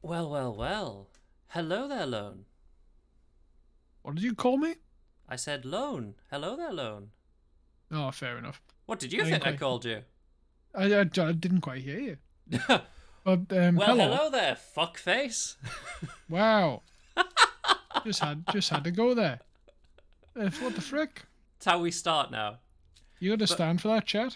Well, well, well. Hello there, Lone. What did you call me? I said Lone. Hello there, Lone. Oh, fair enough. What did you I didn't think I quite. called you? I didn't quite hear you. But Well, hello. hello there, fuckface. Wow. Just had to go there. What the frick? That's how we start now. You got to But stand for that chat?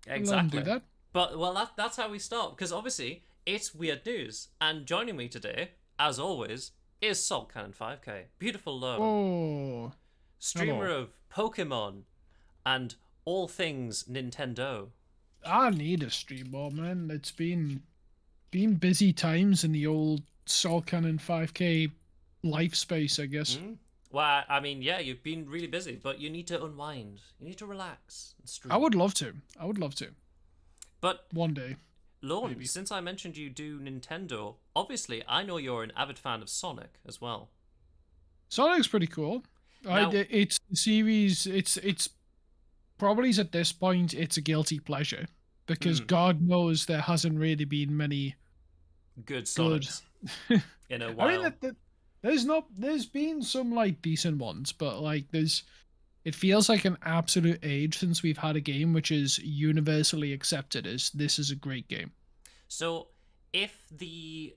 Don't let him do exactly. that. But well, that's how we start because obviously it's weird news. And joining me today, as always, is Salt Cannon 5K. Beautiful Lone, Oh, streamer hello. of Pokemon and all things Nintendo. I need a stream more, man. It's been busy times in the old Soul Cannon 5K life space, I guess. Hmm? Well, I mean, yeah, you've been really busy, but you need to unwind. You need to relax and I stream. would love to. I would love to. But One day, Lorne, maybe. since I mentioned you do Nintendo, obviously I know you're an avid fan of Sonic as well. Sonic's pretty cool. Now, It's the series. It's probably at this point it's a guilty pleasure because hmm, God knows there hasn't really been many good good. Sonics in a I mean while. there's been some like decent ones, but like there's it feels like an absolute age since we've had a game which is universally accepted as this is a great game. So, if the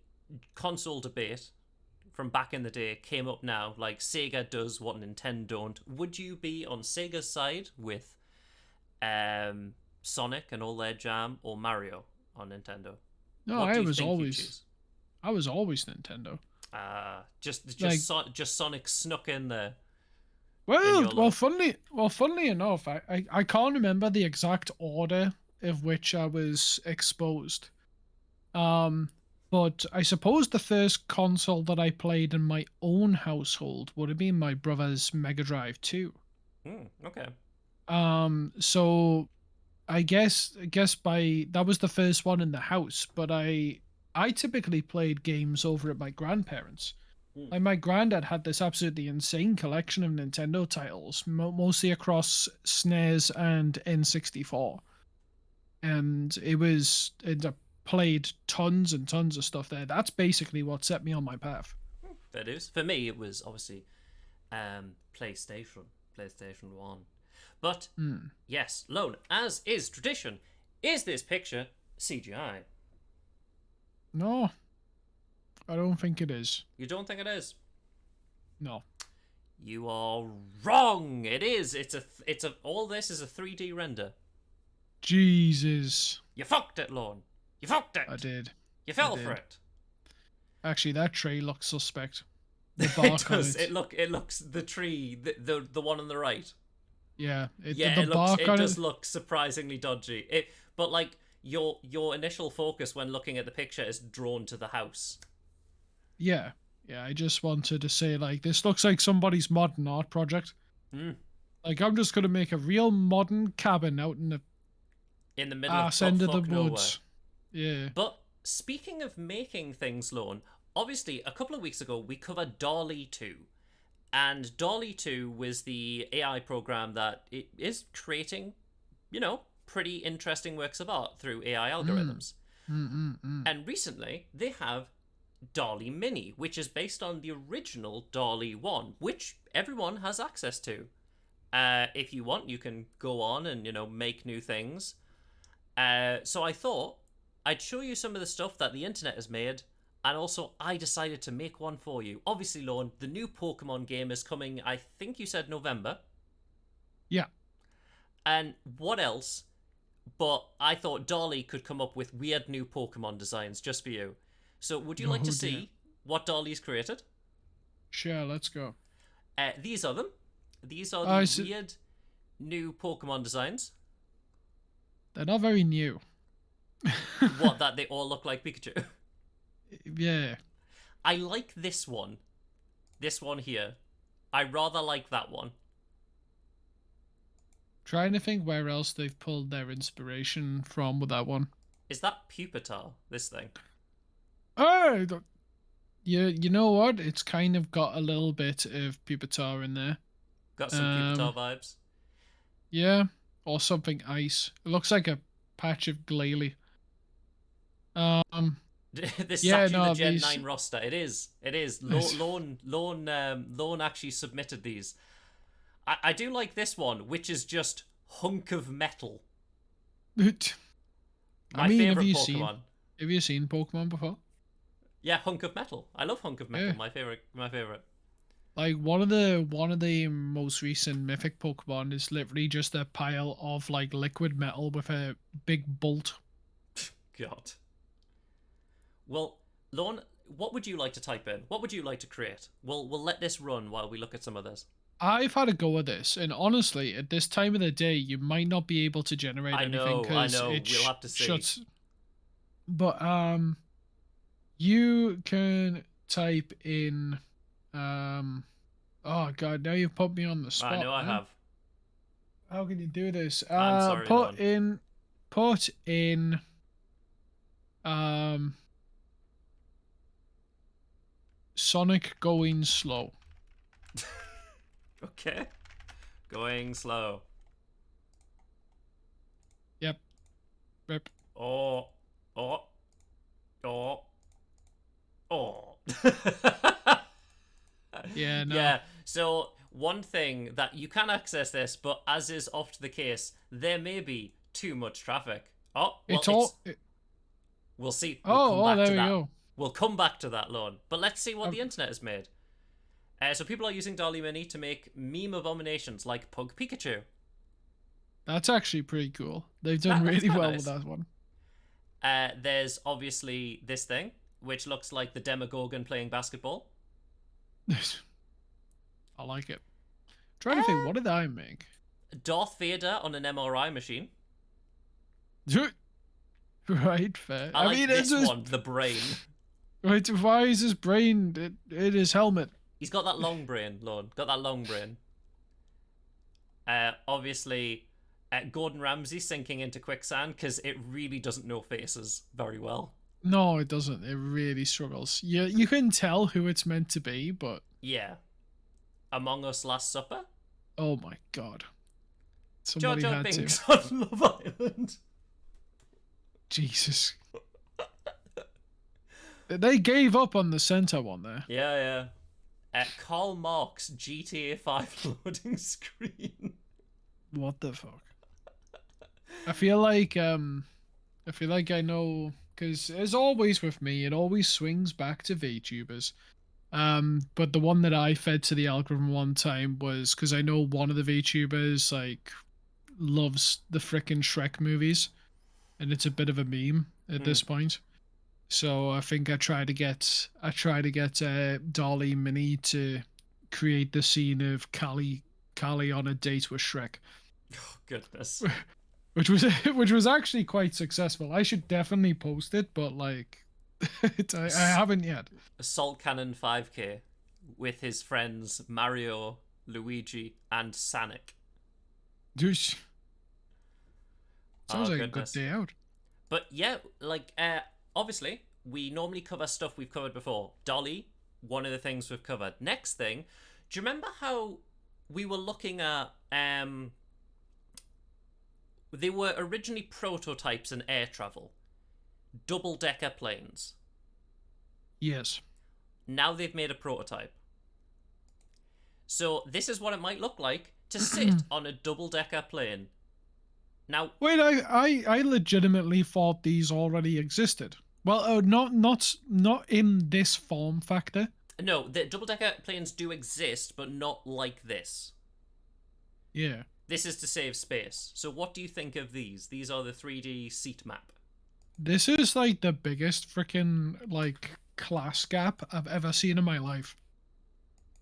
console debate from back in the day came up now, like Sega does what Nintendo don't, would you be on Sega's side with Sonic and all their jam, or Mario on Nintendo? No, What do you think you'd choose? I was always Nintendo. Just Like just Sonic snuck in there in well your well love. funnily enough, I can't remember the exact order of which I was exposed. Um, but I suppose the first console that I played in my own household would have been my brother's Mega Drive 2. Okay. So I guess by that was the first one in the house, but I typically played games over at my grandparents'. Hmm. Like my granddad had this absolutely insane collection of Nintendo titles, mostly across SNES and N64, and it played tons and tons of stuff there. That's basically what set me on my path. That is. For me, it was obviously PlayStation 1. But Hmm. yes, Lone, as is tradition, is this picture CGI? No, I don't think it is. You don't think it is? No. You are wrong. It is. All this is a 3D render. Jesus. You fucked it, Lorne. You fucked I it. did. You I fell for did. it. Actually, that tray looks suspect. The It bark on does. it. It looks the tree, the one on the right. Yeah, Yeah, the it looks. bark It on does it. look surprisingly dodgy. But like your initial focus when looking at the picture is drawn to the house. Yeah. Yeah, I just wanted to say like this looks like somebody's modern art project. Mm. Like I'm just gonna make a real modern cabin out in the In the middle of ass butt end of the fuck nowhere. woods. Yeah. But speaking of making things, Lorne, obviously a couple of weeks ago we covered Dolly 2. And Dolly 2 was the AI program that it is creating, pretty interesting works of art through AI Mm. algorithms. Mm. And recently they have Dolly Mini, which is based on the original Dolly 1, which everyone has access to. If you want, you can go on and, make new things. So I thought I'd show you some of the stuff that the internet has made, and also I decided to make one for you. Obviously, Lorne, the new Pokemon game is coming, I think you said November. Yeah. And what else? But I thought Dolly could come up with weird new Pokemon designs just for you. So would you like to Oh dear. see what Dolly's created? Sure, let's go. These are them. These are I the s weird new Pokemon designs. They're not very new. What, that they all look like Pikachu? Yeah. I like this one. This one here. I rather like that one. Trying to think where else they've pulled their inspiration from with that one. Is that Pupitar, this thing? Oh, you know what? It's kind of got a little bit of Pupitar in there. Got some Pupitar Um, vibes. yeah, or something ice. It looks like a patch of glalie. Um, This is Yeah, actually the no, Gen these 9 roster. It is. It is. Lone actually submitted these. I do like this one, which is just hunk of metal. I My mean, favorite Pokemon. have you seen Pokemon before? Yeah, hunk of metal. I love hunk of metal. Yeah. My favorite. My favorite. Like one of the most recent mythic Pokemon is literally just a pile of like liquid metal with a big bolt. God. Well, Lorne, what would you like to type in? What would you like to create? We'll let this run while we look at some others. I've had a go at this, and honestly, at this time of the day, you might not be able to generate anything I because know. it We'll have to see. shuts. But you can type in oh god, now you've put me on the I spot, know I man. have. How can you do this? I'm sorry, Lorne. Put in um Sonic going slow. Okay. Going slow. Yep. Rip. Oh. Oh. Oh. Oh. Yeah, no. Yeah. So one thing that you can access this, but as is oft the case, there may be too much traffic. Oh, well, It's all we'll see. We'll come oh, back there to we that. go. We'll come back to that, Lorne. But let's see what Um, the internet has made. So people are using Dolly Mini to make meme abominations like Pug Pikachu. That's actually pretty cool. They've done That's really quite well nice. with that one. There's obviously this thing, which looks like the Demogorgon playing basketball. I like it. Trying to think, what did I make? Darth Vader on an MRI machine. Right, fair. I like mean, this it's just, one, the brain. right. Why is his brain in his helmet? He's got that long brain, Lorne. Got that long brain. Obviously, Gordon Ramsay sinking into quicksand because it really doesn't know faces very well. No, it doesn't. It really struggles. You can tell who it's meant to be, but Yeah. Among Us Last Supper. oh my god, Jar somebody Jar had Binks to. on Love Island. Jesus, they gave up on the center one there. Yeah, yeah. Karl Marx GTA 5 loading screen. What the fuck? I feel like I know, because as always with me, it always swings back to VTubers. But the one that I fed to the algorithm one time was because I know one of the VTubers like loves the frickin' Shrek movies, and it's a bit of a meme at this point. So I think I try to get Dolly Mini to create the scene of Callie on a date with Shrek, Oh, goodness. which was actually quite successful. I should definitely post it, but like I haven't yet. Salt Cannon 5K with his friends Mario, Luigi, and Sonic. Douche. Sounds Oh, like goodness. a good day out. But yeah, like, obviously, we normally cover stuff we've covered before. Dolly, one of the things we've covered. Next thing, do you remember how we were looking at, they were originally prototypes in air travel. Double-decker planes. Yes. Now they've made a prototype. So this is what it might look like to sit on a double-decker plane. Now, wait, I legitimately thought these already existed. Well, not in this form factor. no, the double-decker planes do exist, but not like this. Yeah. This is to save space. So what do you think of these? These are the 3D seat map. This is like the biggest freaking like class gap I've ever seen in my life.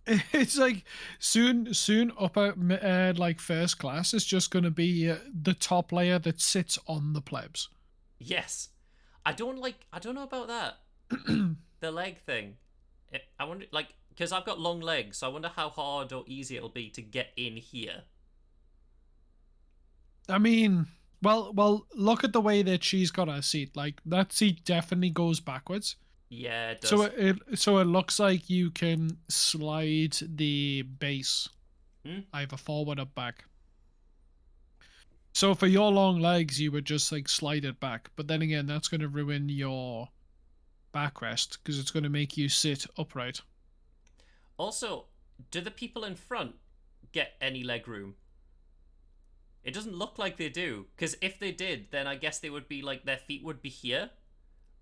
It's like soon upper like first class is just going to be the top layer that sits on the plebs. Yes. I don't know about that. The leg thing. I wonder, like, because I've got long legs, so I wonder how hard or easy it'll be to get in here. I mean, well, look at the way that she's got her seat. Like that seat definitely goes backwards. Yeah, it does. So it looks like you can slide the base either forward or back. So for your long legs, you would just like slide it back. But then again, that's going to ruin your backrest because it's going to make you sit upright. Also, do the people in front get any leg room? It doesn't look like they do, because if they did, then I guess they would be like their feet would be here,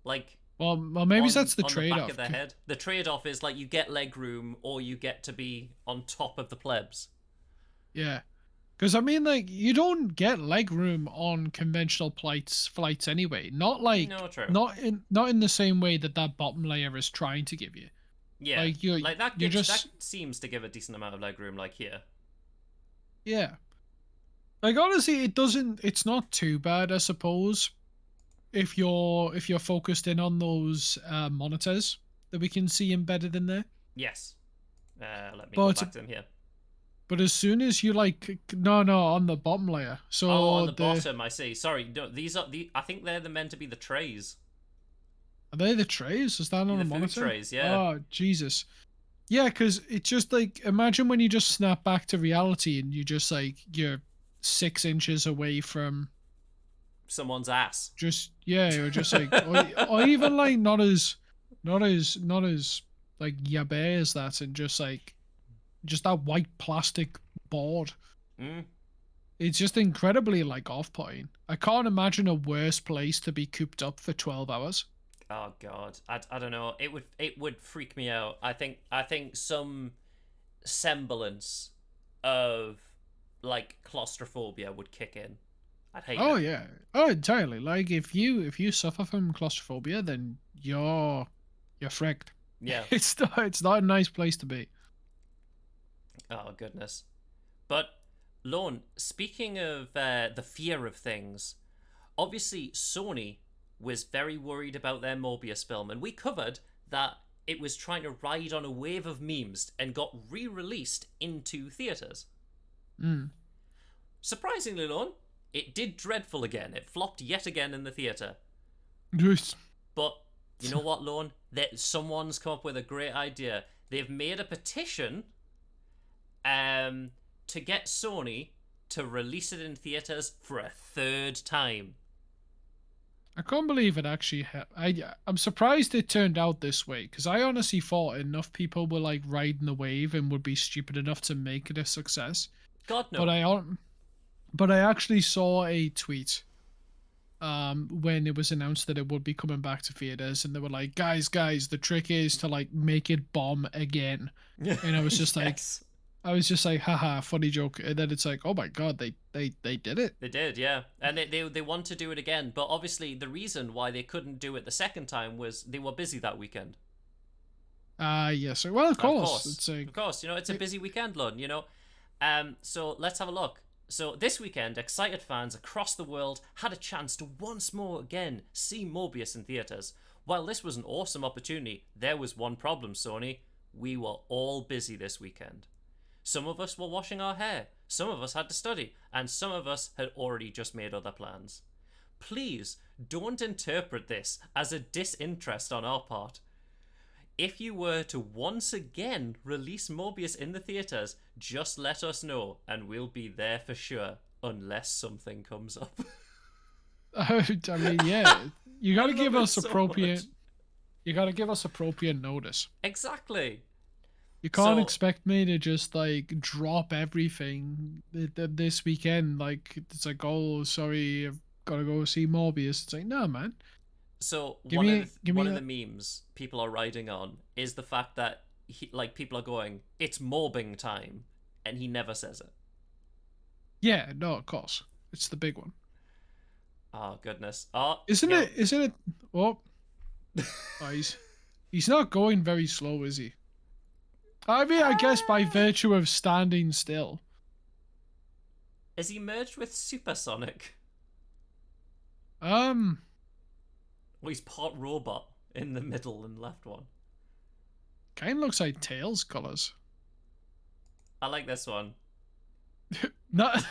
like Well, maybe that's the on the back of trade-off. their head. The trade-off is like you get leg room or you get to be on top of the plebs. Yeah. Because I mean, like, you don't get leg room on conventional flights anyway. No, true. Not in the same way that that bottom layer is trying to give you. Yeah, Like you like you that just seems to give a decent amount of leg room, like here. yeah. Like honestly, it doesn't. It's not too bad, I suppose, if you're focused in on those monitors that we can see embedded in there. Yes. Let me go But back to them here. but as soon as you like no on the bottom layer, Oh, on so the bottom, I see. Sorry, no, these are the. I think they're meant to be the trays. are they the trays? Is that on The a food monitor? trays, yeah. Oh Jesus. Yeah, because it's just like imagine when you just snap back to reality and you just like you're 6 inches away from Someone's ass. just yeah, or just like or even like not as like yabe as that, and just like just that white plastic board. Mm. It's just incredibly like off-putting. I can't imagine a worse place to be cooped up for 12 hours. Oh God, I don't know. It would freak me out. I think some semblance of like claustrophobia would kick in. I'd hate Oh it. yeah. Oh, entirely. Like if you suffer from claustrophobia, then you're fricked. Yeah. It's not a nice place to be. Oh goodness. But Lorne, speaking of the fear of things, obviously Sony was very worried about their Morbius film, and we covered that it was trying to ride on a wave of memes and got re-released into theaters. Mm. Surprisingly, Lorne, it did dreadful again. It flopped yet again in the theater. Yes. But you know what, Lorne? That someone's come up with a great idea. They've made a petition to get Sony to release it in theaters for a third time. I can't believe it actually. I'm surprised it turned out this way because I honestly thought enough people were like riding the wave and would be stupid enough to make it a success. God no. But I actually saw a tweet when it was announced that it would be coming back to theaters, and they were like, guys, the trick is to like make it bomb again. And I was just like, yes. haha, funny joke. And then it's like, oh my god, they did it. They did, yeah. And they want to do it again, but obviously the reason why they couldn't do it the second time was they were busy that weekend. Yes. Well, of course. Of course, it's a busy weekend, Lon, So let's have a look. So this weekend, excited fans across the world had a chance to once more again see Morbius in theaters. While this was an awesome opportunity, there was one problem, Sony. We were all busy this weekend. Some of us were washing our hair, some of us had to study, and some of us had already just made other plans. Please don't interpret this as a disinterest on our part. If you were to once again release Morbius in the theaters, just let us know and we'll be there for sure, unless something comes up. I mean, yeah, you got to give us so appropriate. much. You got to give us appropriate notice. Exactly. You can't expect me to just like drop everything this weekend. Like it's like, oh, sorry, I've got to go see Morbius. It's like, no, man. So Give one me of the memes people are riding on is the fact that people are going, it's morbing time, and he never says it. Yeah, no, of course, it's the big one. Oh goodness! Oh, Isn't yeah. it? Isn't it? Oh, oh he's not going very slow, is he? I mean, I guess by virtue of standing still. Is he merged with Supersonic? Well, he's part robot in the middle and left one. Kind of looks like Tails colors. I like this one. That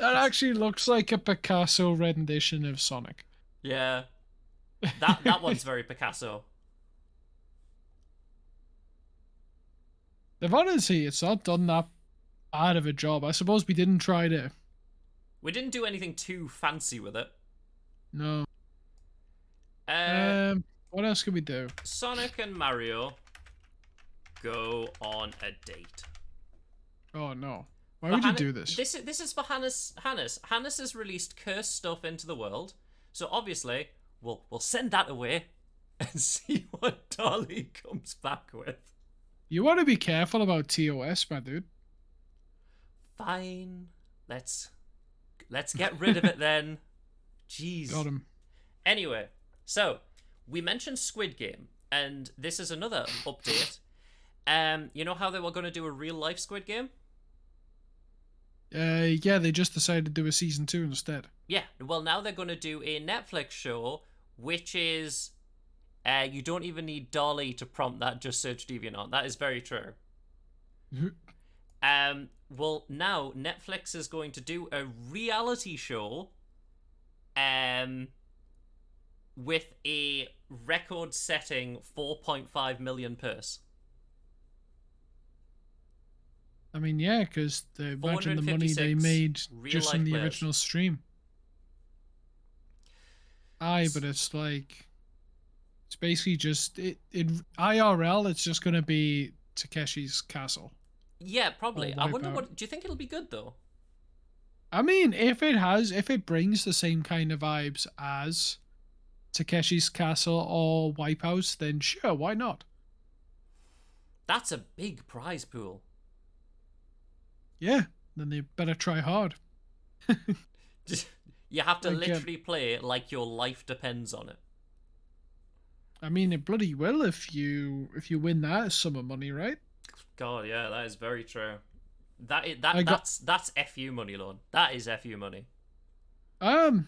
actually looks like a Picasso rendition of Sonic. Yeah, that one's very Picasso. They've honestly, it's not done that bad of a job. I suppose we didn't try to. We didn't do anything too fancy with it. No. What else can we do? Sonic and Mario go on a date. Oh no. Why For would you Hannah, do this? this is for Hannes. Hannes has released cursed stuff into the world, so obviously we'll send that away and see what Dolly comes back with. You want to be careful about TOS, my dude. Fine, let's get rid of it then. Jeez. Got him. Anyway, so we mentioned Squid Game, and this is another update. You know how they were going to do a real life Squid Game? Yeah, they just decided to do a season 2 instead. Yeah, well, now they're going to do a Netflix show, which is you don't even need Dolly to prompt that. Just search DeviantArt. That is very true. Well, now Netflix is going to do a reality show, with a record-setting 4.5 million purse. I mean, yeah, because imagine the money they made just in the players. original stream. Aye, but it's like, it's basically just in IRL. It's just gonna be Takeshi's Castle. Yeah, probably. Or I wonder Wipeout. what. Do you think it'll be good though? I mean, if it brings the same kind of vibes as Takeshi's Castle or Wipeout, then sure, why not? That's a big prize pool. Yeah, then they better try hard. You have to Like, literally play it like your life depends on it. I mean, it bloody will if you win that sum of money, right? God, yeah, that is very true. That's FU money, Lord. That is FU money. For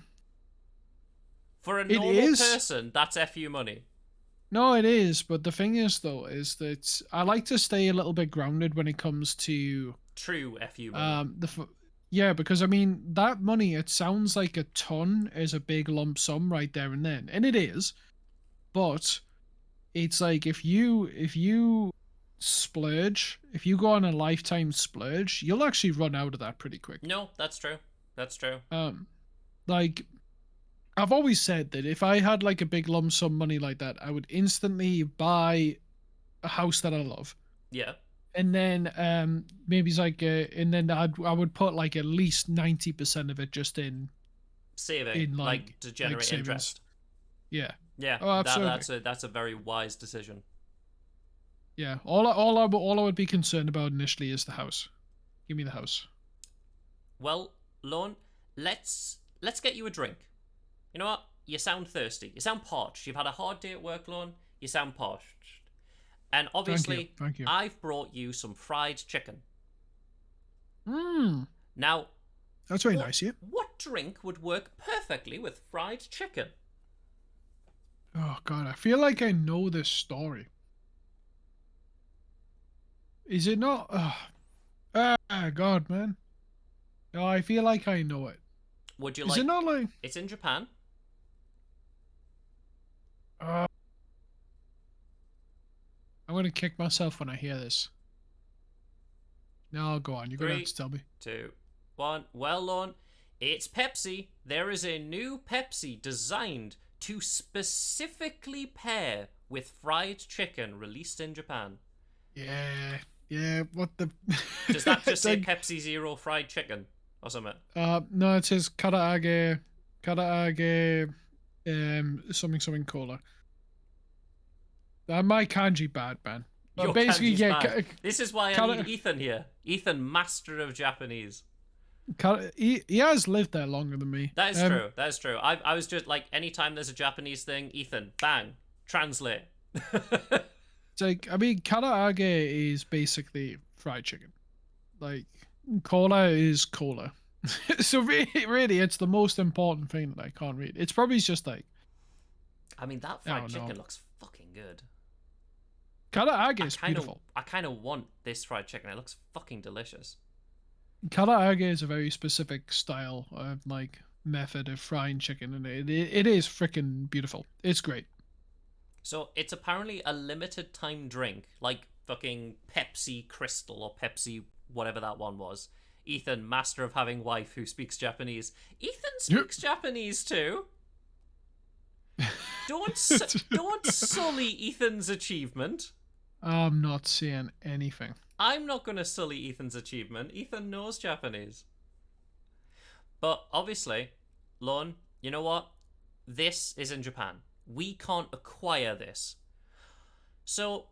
a normal person, that's FU money. No, it is, but the thing is, though, is that I like to stay a little bit grounded when it comes to true FU money. Yeah, because I mean that money, it sounds like a ton is a big lump sum right there and then, and it is, but it's like if you splurge, if you go on a lifetime splurge, you'll actually run out of that pretty quick. No, that's true. That's true. Like I've always said that if I had like a big lump sum money like that, I would instantly buy a house that I love. Yeah. And then maybe it's like and then I would put like at least 90% of it just in saving, in like to generate savings. interest. Yeah. Yeah. Oh, absolutely. That's a very wise decision. Yeah. All I would be concerned about initially is the house. Give me the house. Well, Lorne, let's get you a drink. You know what? You sound thirsty. You sound parched. You've had a hard day at work, Lorne. You sound parched. And obviously, Thank you. I've brought you some fried chicken. Now, that's very nice, yeah. What drink would work perfectly with fried chicken? Oh God, I feel like I know this story. Is it not? God, man. No, I feel like I know it. Would you Is like? it not like? It's in Japan. I'm gonna kick myself when I hear this. No, go on. You're gonna have to tell me. 2, 1. Well, Lorne, it's Pepsi. There is a new Pepsi designed to specifically pair with fried chicken, released in Japan. Yeah. What the? Does that just say Pepsi Zero fried chicken or something? No, it says karaage, something cola. My kanji bad, man. Your basically, kanji's yeah. bad. This is why I need Ethan here. Ethan, master of Japanese. He has lived there longer than me. That is true. That is true. I was just like, anytime there's a Japanese thing, Ethan, bang, translate. It's like, I mean, karaage is basically fried chicken. Like, cola is cola. So really, it's the most important thing that I can't read. It's probably just like. I mean, that fried chicken looks fucking good. Karaage is beautiful. I kind of want this fried chicken. It looks fucking delicious. Karaage is a very specific style of like method of frying chicken, and it is freaking beautiful. It's great. So it's apparently a limited time drink, like fucking Pepsi Crystal or Pepsi whatever that one was. Ethan, master of having wife who speaks Japanese. Ethan speaks Japanese too. Don't sully Ethan's achievement. I'm not saying anything. I'm not going to sully Ethan's achievement. Ethan knows Japanese. But obviously, Lorne, you know what? This is in Japan. We can't acquire this. So,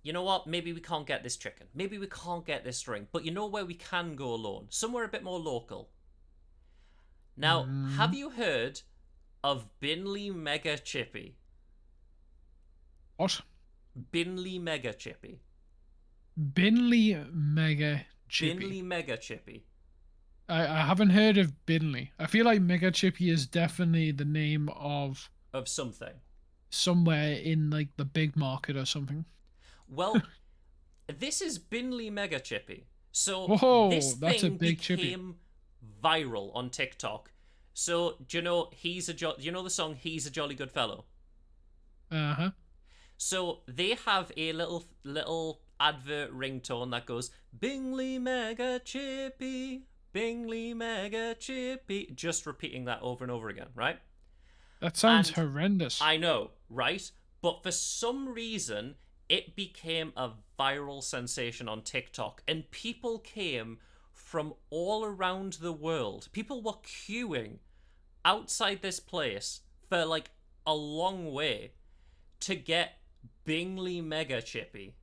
you know what? Maybe we can't get this chicken. Maybe we can't get this string. But you know where we can go, Lorne? Somewhere a bit more local. Now, have you heard of Binley Mega Chippy? What? Binley Mega Chippy. Binley Mega Chippy. Binley Mega Chippy. I haven't heard of Binley. I feel like Mega Chippy is definitely the name of something. Somewhere in like the big market or something. Well, this is Binley Mega Chippy. So whoa, this that's thing a big became chippy. viral on TikTok. So do you know you know the song "He's a Jolly Good Fellow"? Uh-huh. So they have a little advert ringtone that goes Bingley Mega Chippy, Bingley Mega Chippy, just repeating that over and over again, right? That sounds horrendous. I know, right? But for some reason, it became a viral sensation on TikTok, and people came from all around the world. People were queuing outside this place for like a long way to get Bingley Mega Chippy.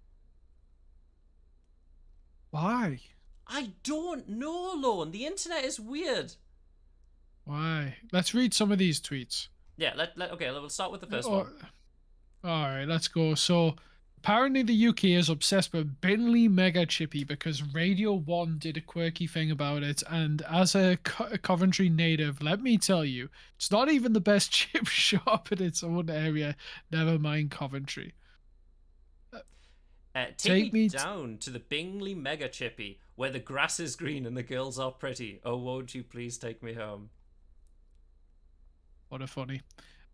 Why? I don't know, Lone. The internet is weird. Why? Let's read some of these tweets. Yeah, okay, we'll start with the first one. All right, let's go. So, apparently the UK is obsessed with Binley Mega Chippy because Radio 1 did a quirky thing about it, and as a Coventry native, let me tell you, it's not even the best chip shop in its own area, never mind Coventry. Take me down to the Bingley Mega Chippy, where the grass is green and the girls are pretty. Oh, won't you please take me home? What a funny.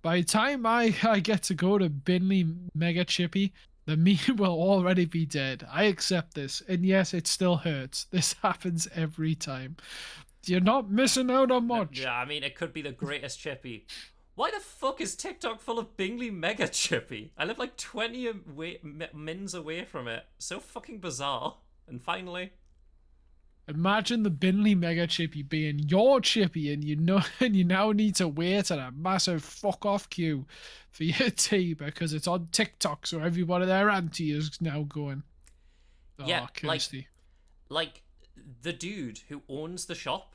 By the time I get to go to Binley Mega Chippy, the meat will already be dead. I accept this. And yes, it still hurts. This happens every time. You're not missing out on much. Yeah, I mean, it could be the greatest chippy. Why the fuck is TikTok full of Bingley Mega Chippy? I live like 20 mins away from it. So fucking bizarre. And finally... Imagine the Binley Mega Chippy being your chippy, and you now need to wait in a massive fuck off queue for your tea because it's on TikTok, so everybody their auntie is now going. Oh, yeah, Kirsty. like the dude who owns the shop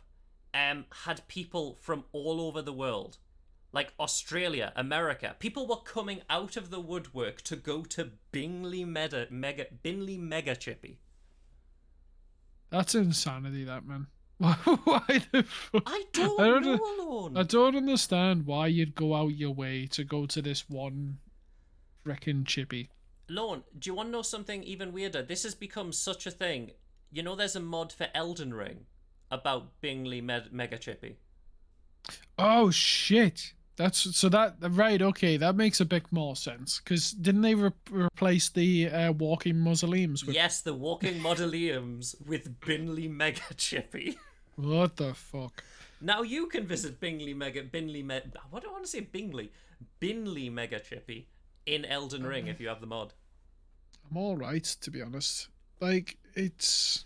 had people from all over the world. Like Australia, America. People were coming out of the woodwork to go to Binley Mega Chippy. That's insanity, that, man. Why the fuck? I don't know, Lorne. I don't understand why you'd go out your way to go to this one frickin' chippy. Lorne, do you want to know something even weirder? This has become such a thing. You know there's a mod for Elden Ring about Bingley Mega Chippy. Oh, shit. Right, okay, that makes a bit more sense. Because didn't they replace the walking mausoleums with... Yes, the walking mausoleums with Binley Mega Chippy. What the fuck? Now you can visit what do I want to say Binley Mega Chippy in Elden Ring if you have the mod. I'm alright, to be honest. Like, it's...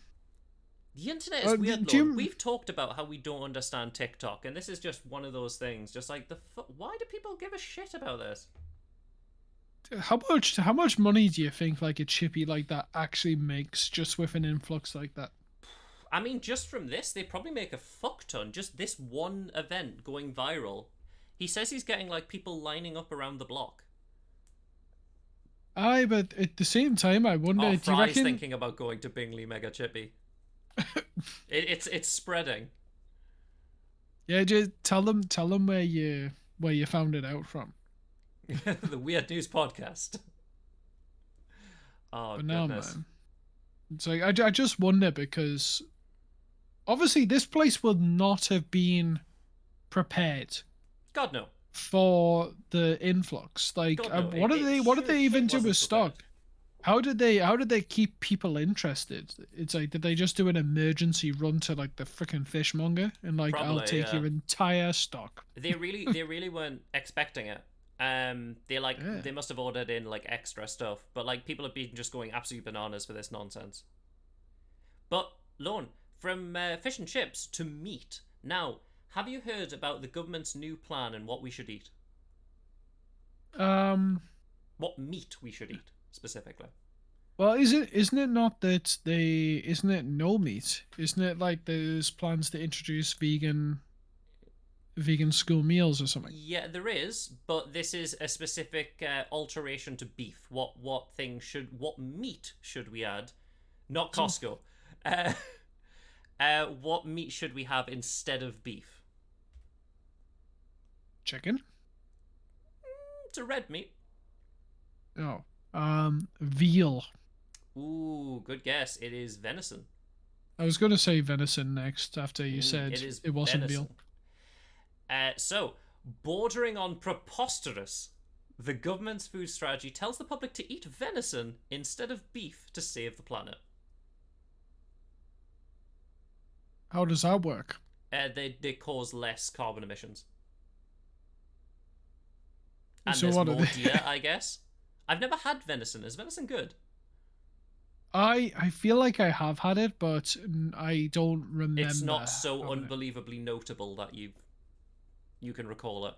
The internet is weird, Lord. We've talked about how we don't understand TikTok, and this is just one of those things. Just like, why do people give a shit about this? How much money do you think like a chippy like that actually makes just with an influx like that? I mean, just from this, they probably make a fuck ton. Just this one event going viral. He says he's getting like people lining up around the block. Aye, but at the same time, I wonder. Oh, do you reckon... thinking about going to Bingley Mega Chippy. It's spreading. Yeah, just tell them where you found it out from. The Weird News Podcast. Oh, but goodness. No, man. It's like I just wonder because obviously this place would not have been prepared. God no. For the influx, like God, no. what did they even do with stock? How did they keep people interested? It's like, did they just do an emergency run to like the freaking fishmonger and like, I'll Probably, take yeah. your entire stock? They really weren't expecting it. Yeah. They must have ordered in like extra stuff, but like people have been just going absolute bananas for this nonsense. But Lorne, from fish and chips to meat. Now, have you heard about the government's new plan and what we should eat? Um. What meat we should eat specifically? Well, isn't it not that isn't it no meat? Isn't it like there's plans to introduce vegan school meals or something? Yeah, there is, but this is a specific alteration to beef. What meat should we add? Not Costco. Uh, what meat should we have instead of beef? Chicken? It's a red meat. Oh. Veal. Ooh, good guess. It is venison. I was going to say venison next after you said It is it wasn't venison. veal. So, bordering on preposterous, the government's food strategy tells the public to eat venison instead of beef to save the planet. How does that work? They cause less carbon emissions. And So there's what are more they? deer, I guess. I've never had venison. Is venison good? I feel like I have had it, but I don't remember. It's not so having it. unbelievably notable that you can recall it.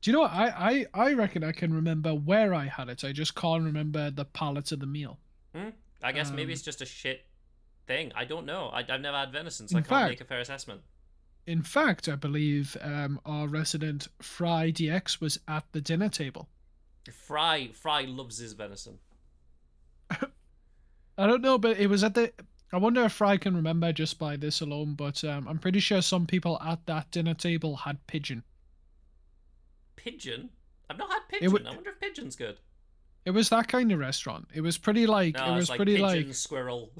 Do you know what? I reckon I can remember where I had it. I just can't remember the palette of the meal. I guess maybe it's just a shit thing. I don't know. I've never had venison, so In I can't fact- make a fair assessment. In fact, I believe our resident Fry DX was at the dinner table. Fry loves his venison. I don't know, but it was at the. I wonder if Fry can remember just by this alone, but I'm pretty sure some people at that dinner table had pigeon. Pigeon? I've not had It pigeon. wa- I wonder if pigeon's good. It was that kind of restaurant. It was pretty like. No, it was it's like pretty pigeon, like. squirrel,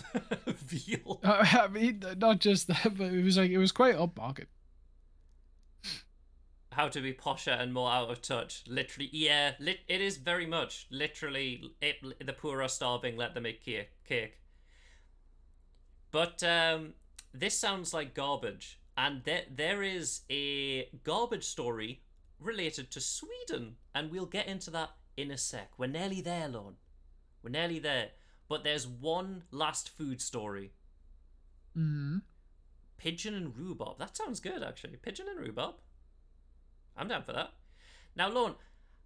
veal. I mean, not just that, but it was like it was quite upmarket. How to be posher and more out of touch. Literally, yeah, it is very much. Literally, the poor are starving, let them eat cake. But this sounds like garbage. And there is a garbage story related to Sweden. And we'll get into that in a sec. We're nearly there, Lorne. We're nearly there. But there's one last food story. Mm-hmm. Pigeon and rhubarb. That sounds good, actually. Pigeon and rhubarb. I'm down for that. Now, Lorne,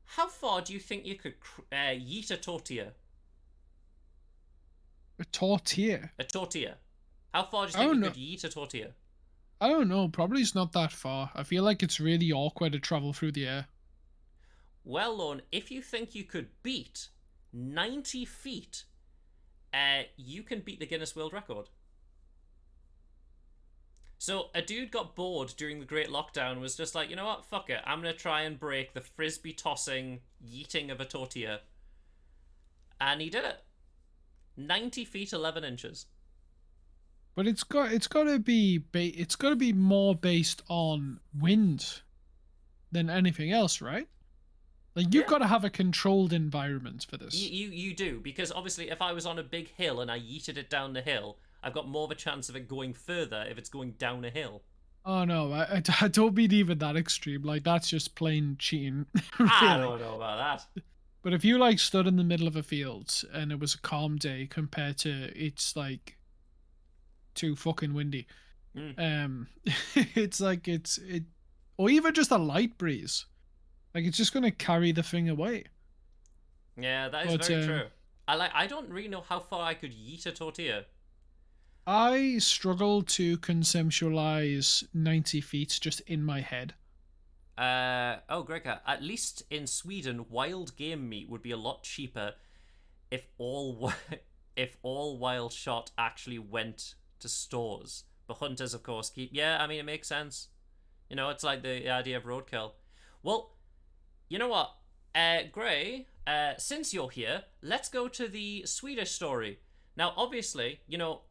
how far do you think you could yeet a tortilla? A tortilla. A tortilla. How far do you I think don't you know. could yeet a tortilla? I don't know. Probably it's not that far. I feel like it's really awkward to travel through the air. Well, Lorne, if you think you could beat 90 feet, you can beat the Guinness World Record. So a dude got bored during the Great Lockdown and was just like, you know what, fuck it, I'm gonna try and break the frisbee tossing, yeeting of a tortilla. And he did it. 90 feet 11 inches. But it's got to be more based on wind than anything else, right? Like you've Yeah. got to have a controlled environment for this. You do, because obviously if I was on a big hill and I yeeted it down the hill, I've got more of a chance of it going further if it's going down a hill. Oh no, I don't mean even that extreme. Like that's just plain cheating. I really. don't know about that. But if you like stood in the middle of a field and it was a calm day compared to it's like too fucking windy, it's like or even just a light breeze, like it's just gonna carry the thing away. Yeah, that is But, very true. I don't really know how far I could yeet a tortilla. I struggle to conceptualize 90 feet just in my head. Gregor, at least in Sweden, wild game meat would be a lot cheaper if all wild shot actually went to stores. But hunters, of course, keep. Yeah, I mean, it makes sense. You know, it's like the idea of roadkill. Well, you know what, Gray, since you're here, let's go to the Swedish story. Now, obviously, you know,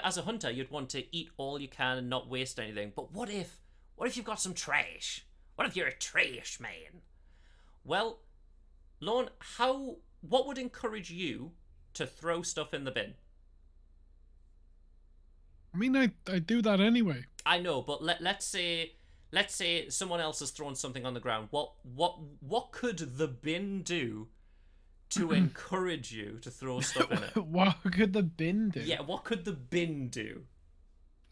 as a hunter, you'd want to eat all you can and not waste anything. But what if you've got some trash? What if you're a trash man? Well, Lorne, how what would encourage you to throw stuff in the bin? I mean, I do that anyway. I know, but let's say someone else has thrown something on the ground. What could the bin do to encourage you to throw stuff in it? What could the bin do? Yeah, what could the bin do?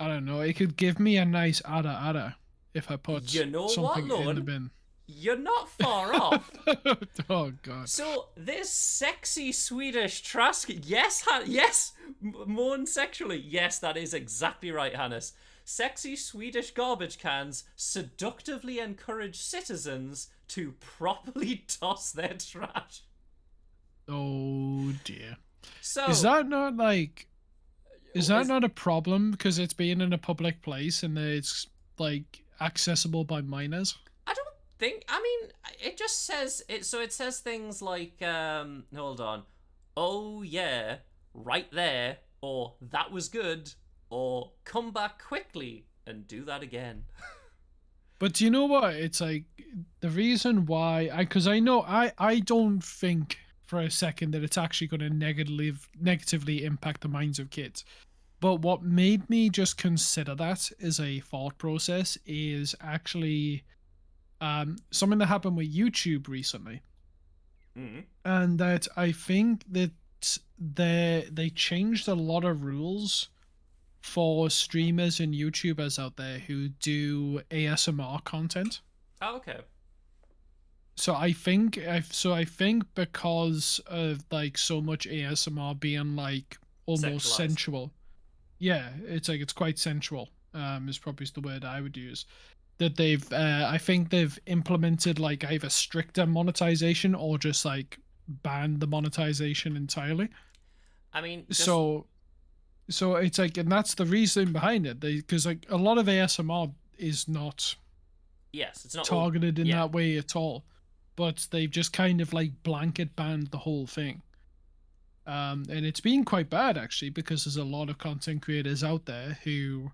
I don't know. It could give me a nice ada if I put You know what, something in the Lorne? bin. You're not far off. Oh god. So this sexy Swedish trash, yes, yes, moan sexually, yes, that is exactly right, Hannes. Sexy Swedish garbage cans seductively encourage citizens to properly toss their trash. Oh dear. So Is that not like? Is that is- not a problem because it's being in a public place and it's like accessible by minors? I don't think. I mean, it just says it. So it says things like, hold on, oh yeah, right there, or that was good, or come back quickly and do that again. But do you know what? It's like the reason why because I know I don't think for a second that it's actually going to negatively impact the minds of kids. But what made me just consider that as a thought process is actually something that happened with YouTube recently, Mm. and that I think that they changed a lot of rules for streamers and YouTubers out there who do ASMR content. Oh, okay. So I think because of like so much ASMR being like almost Sexualized. sensual, yeah, it's like it's quite sensual. Is probably the word I would use. That I think they've implemented like either stricter monetization or just like banned the monetization entirely. I mean, just, So it's like, and that's the reason behind it. Because like a lot of ASMR is not yes, it's not targeted in yeah. that way at all, but they've just kind of like blanket banned the whole thing. And it's been quite bad actually because there's a lot of content creators out there who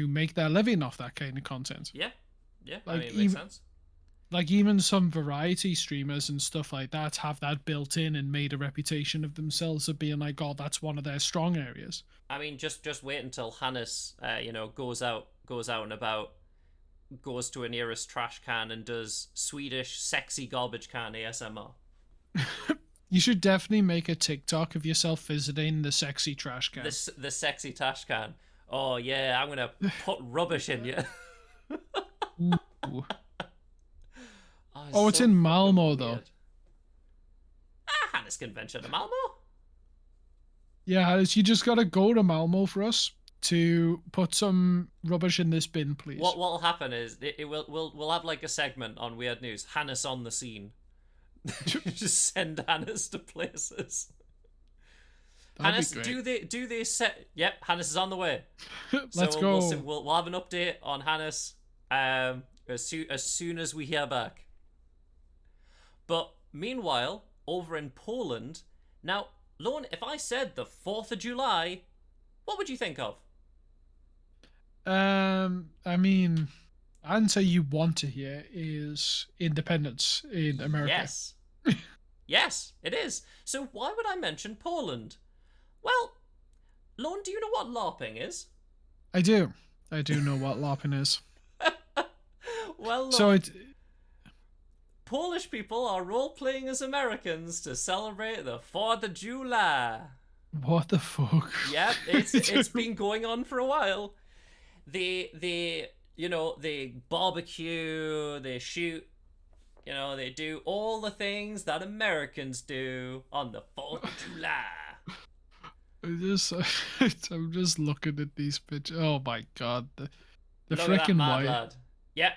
make their living off that kind of content. Yeah, yeah. I Like mean, it makes sense. Like even some variety streamers and stuff like that have that built in and made a reputation of themselves of being like, oh, that's one of their strong areas. I mean, just wait until Hannes, goes out and about, goes to a nearest trash can and does Swedish sexy garbage can ASMR. You should definitely make a TikTok of yourself visiting the sexy trash can. The sexy trash can. Oh yeah, I'm gonna put rubbish in you. Ooh. Oh, it's in Malmo though. Hannes can venture to Malmo. Yeah, you just gotta go to Malmo for us to put some rubbish in this bin, please. What'll happen is we'll have like a segment on Weird News. Hannes on the scene. Just send Hannes to places. That'd Hannes, be great. do they set? Yep, Hannes is on the way. Let's so go. We'll have an update on Hannes as soon as we hear back. But meanwhile, over in Poland, now, Lorne, if I said the 4th of July, what would you think of? I mean, answer you want to hear is independence in America. Yes. Yes, it is. So why would I mention Poland? Well, Lorne, do you know what LARPing is? I do. I do know what LARPing is. Well, So Lorne, it. Polish people are role-playing as Americans to celebrate the 4th of July. What the fuck? Yep, it's been going on for a while. They barbecue, they shoot, they do all the things that Americans do on the 4th of July. I'm just looking at these pictures. Oh my god, the Look at that freaking mad wife, lad. Yep.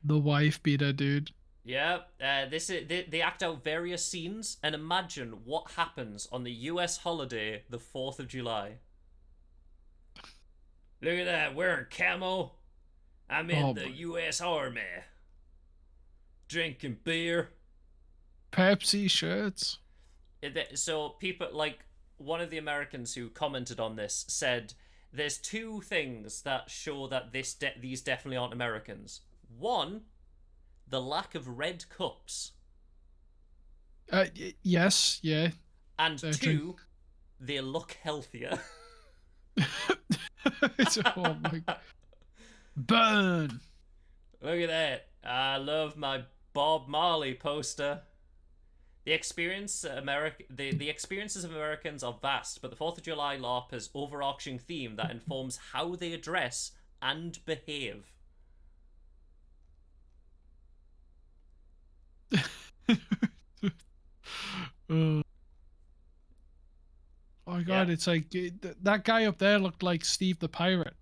the wife beater, dude. Yep. They act out various scenes and imagine what happens on the U.S. holiday, the 4th of July. Look at that, wearing camo. I'm in the U.S. Army. Drinking beer. Pepsi shirts. So people, like, one of the Americans who commented on this said there's two things that show that these definitely aren't Americans. One, the lack of red cups. Yes, yeah. And Drink. two, they look healthier. It's oh my burn. Look at that. I love my Bob Marley poster. The experiences of Americans are vast, but the 4th of July LARP has overarching theme that informs how they address and behave. Oh my Yeah. god, it's like that guy up there looked like Steve the Pirate.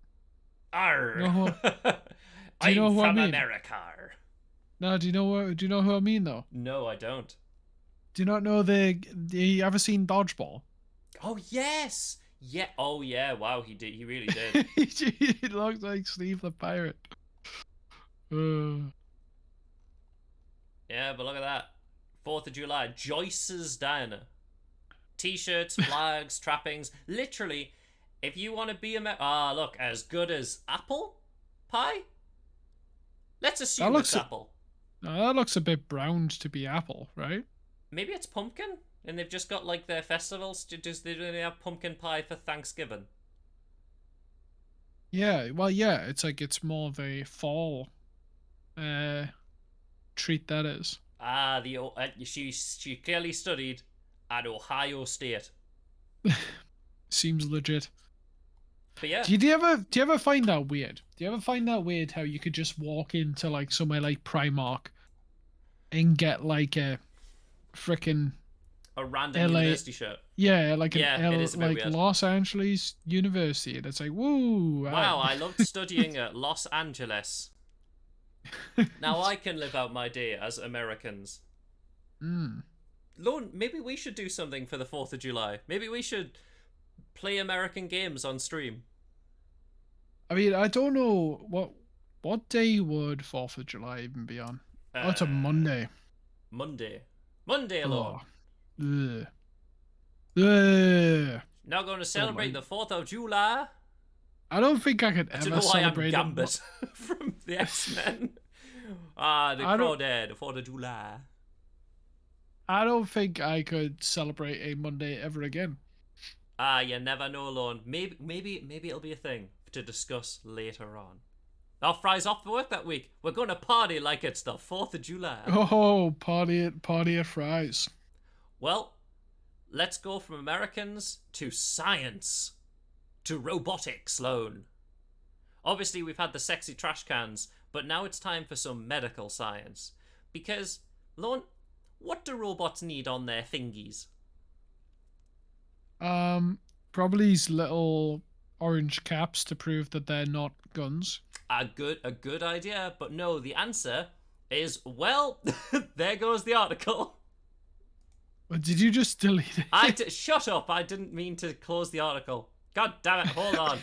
You Arr. know who, do you I'm know who I from mean? America. No, do you know who I mean though? No, I don't. Do you not know the you ever seen Dodgeball? Oh yes. Yeah. Oh yeah. Wow. He did. He really did. He looks like Steve the Pirate. Uh, Yeah, but look at that. 4th of July. Joyce's Diner. T-shirts, flags, trappings. Literally, if you want to be look, as good as apple pie. Let's that assume it's looks apple. that looks a bit browned to be apple, right? Maybe it's pumpkin, and they've just got like their festivals. Does they really have pumpkin pie for Thanksgiving? Yeah, well, yeah, it's like it's more of a fall uh treat that is. She clearly studied at Ohio State. Seems legit. But yeah, Do you ever find that weird? Do you ever find that weird how you could just walk into like somewhere like Primark and get like a freaking a random LA, university shirt. yeah, like an Yeah, it L is a bit like weird. Los Angeles University, and it's like woo. Wow, I loved studying at Los Angeles. Now I can live out my day as Americans. mm. Lorne, maybe we should do something for the 4th of July. Maybe we should play American games on stream. I mean, I don't know what day would 4th of July even be on. Oh, it's a Uh, Monday. Monday. Monday Oh, alone. ugh. Ugh. Now going to Don't celebrate like. the 4th of July. I don't think I could I don't ever know why I'm celebrate it. Gambit from the X-Men. The I don't. Crawdad, the 4th of July. I don't think I could celebrate a Monday ever again. You never know, Lorne. Maybe it'll be a thing to discuss later on. Our fries off for work that week. We're going to party like it's the 4th of July. Oh, party at fries. Well, let's go from Americans to science to robotics, Lone. Obviously, we've had the sexy trash cans, but now it's time for some medical science. Because, Lone, what do robots need on their thingies? Probably these little orange caps to prove that they're not guns. A good idea, but no, the answer is, well, there goes the article. But did you just delete it? Shut up, I didn't mean to close the article. God damn it, hold on.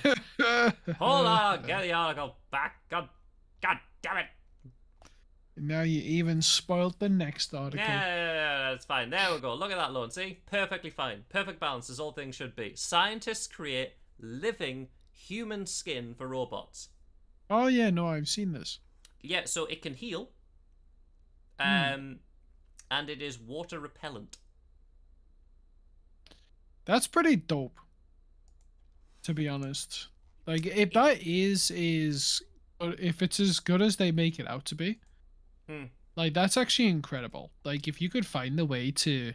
Hold on, get the article back. God damn it. Now you even spoiled the next article. Yeah, that's fine. There we go. Look at that, Lone. See? Perfectly fine. Perfect balance, as all things should be. Scientists create living human skin for robots. Oh yeah, no, I've seen this. Yeah, so it can heal. Hmm. And it is water repellent. That's pretty dope, to be honest. Like, if that is, if it's as good as they make it out to be, Hmm. like, that's actually incredible. Like, if you could find the way to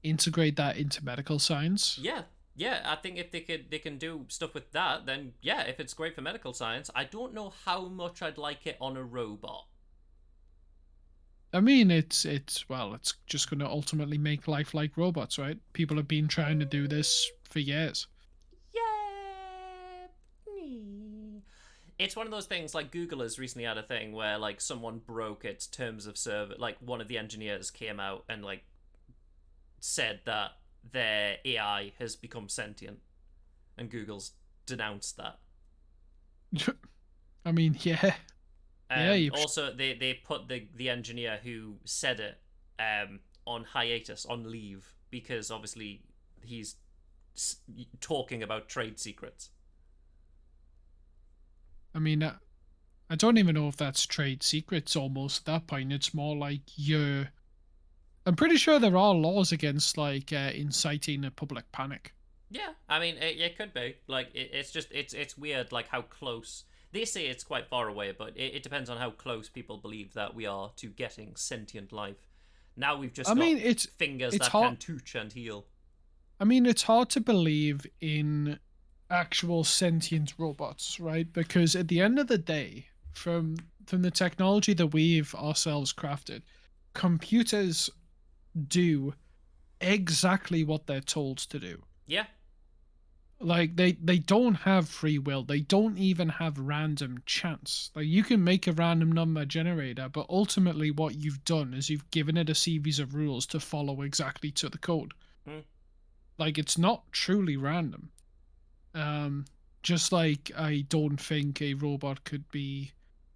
integrate that into medical science. Yeah, yeah. I think if they can do stuff with that, then yeah. If it's great for medical science, I don't know how much I'd like it on a robot. I mean, it's well, it's just going to ultimately make life like robots, right? People have been trying to do this for years. Yeah. It's one of those things like Google has recently had a thing where like someone broke its terms of service. Like one of the engineers came out and like said that their AI has become sentient, and Google's denounced that. I mean, yeah, yeah, you. Also, they put the engineer who said it on hiatus, on leave, because obviously he's talking about trade secrets. I mean, I don't even know if that's trade secrets. Almost at that point, it's more like I'm pretty sure there are laws against like inciting a public panic. Yeah, I mean, it could be. Like, it's just, it's weird, like, how close. They say it's quite far away, but it depends on how close people believe that we are to getting sentient life. Now we've I just got mean, fingers it's that hard. can touch and heal. I mean, it's hard to believe in actual sentient robots, right? Because at the end of the day, from the technology that we've ourselves crafted, computers do exactly what they're told to do. Yeah. Like they don't have free will. They don't even have random chance. Like you can make a random number generator, but ultimately what you've done is you've given it a series of rules to follow exactly to the code. Hmm. Like it's not truly random. Um, just like I don't think a robot could be,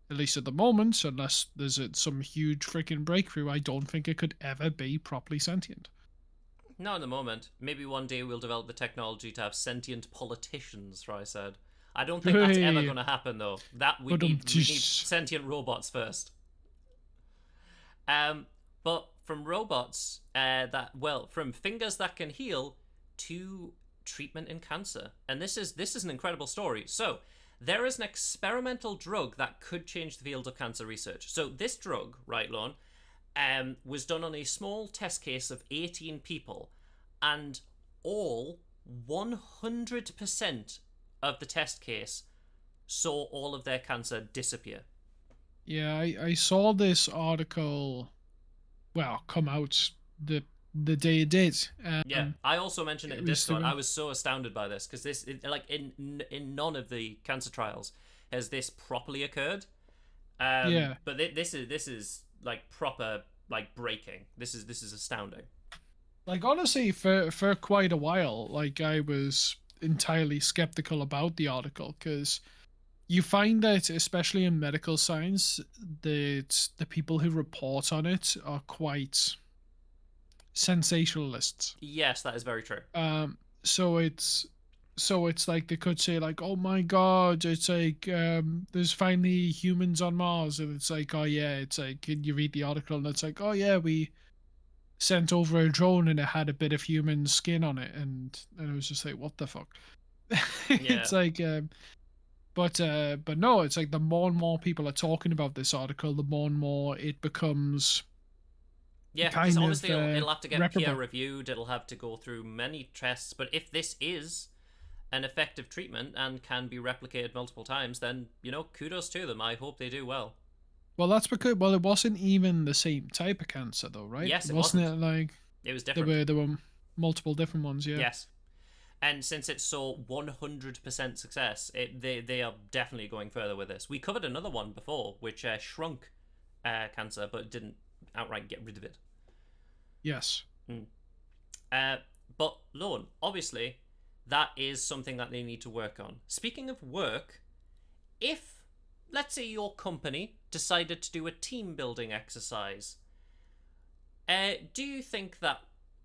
at least at the moment, unless there's some huge freaking breakthrough, I don't think it could ever be properly sentient. Not in the moment. Maybe one day we'll develop the technology to have sentient politicians, I said. I don't think that's ever Hey, going to happen, though. That but we need sentient robots first. Um, but from robots from fingers that can heal to treatment in cancer, and this is an incredible story. So there is an experimental drug that could change the field of cancer research. So this drug, right, Lon, was done on a small test case of 18 people, and all 100% of the test case saw all of their cancer disappear. yeah, I saw this article, well, come out the day it did. Yeah, I also mentioned it It in was Discord. I the was so astounded by this because like in none of the cancer trials has this properly occurred. yeah. But this is like proper like breaking. This is astounding. Like honestly, for quite a while, like I was entirely skeptical about the article because you find that, especially in medical science, that the people who report on it are quite sensationalists. Yes, that is very true. Um, so it's like they could say like, "Oh my God, it's like there's finally humans on Mars," and it's like, "Oh yeah," it's like, and you read the article and it's like, "Oh yeah, we sent over a drone and it had a bit of human skin on it," and it was just like, "What the fuck?" Yeah, It's like, but no, it's like the more and more people are talking about this article, the more and more it becomes yeah, because kind of obviously it'll have to get peer reprobate. reviewed. It'll have to go through many tests. But if this is an effective treatment and can be replicated multiple times, then kudos to them. I hope they do well. Well, that's because it wasn't even the same type of cancer though, right? Yes, it Wasn't it wasn't. like It was there different. were multiple different ones? Yeah. Yes. And since it saw 100% success, they are definitely going further with this. We covered another one before, which shrunk cancer, but didn't outright get rid of it. Yes. Mm. Uh, but Lorne, obviously, that is something that they need to work on. Speaking of work, if, let's say, your company decided to do a team building exercise, do you think that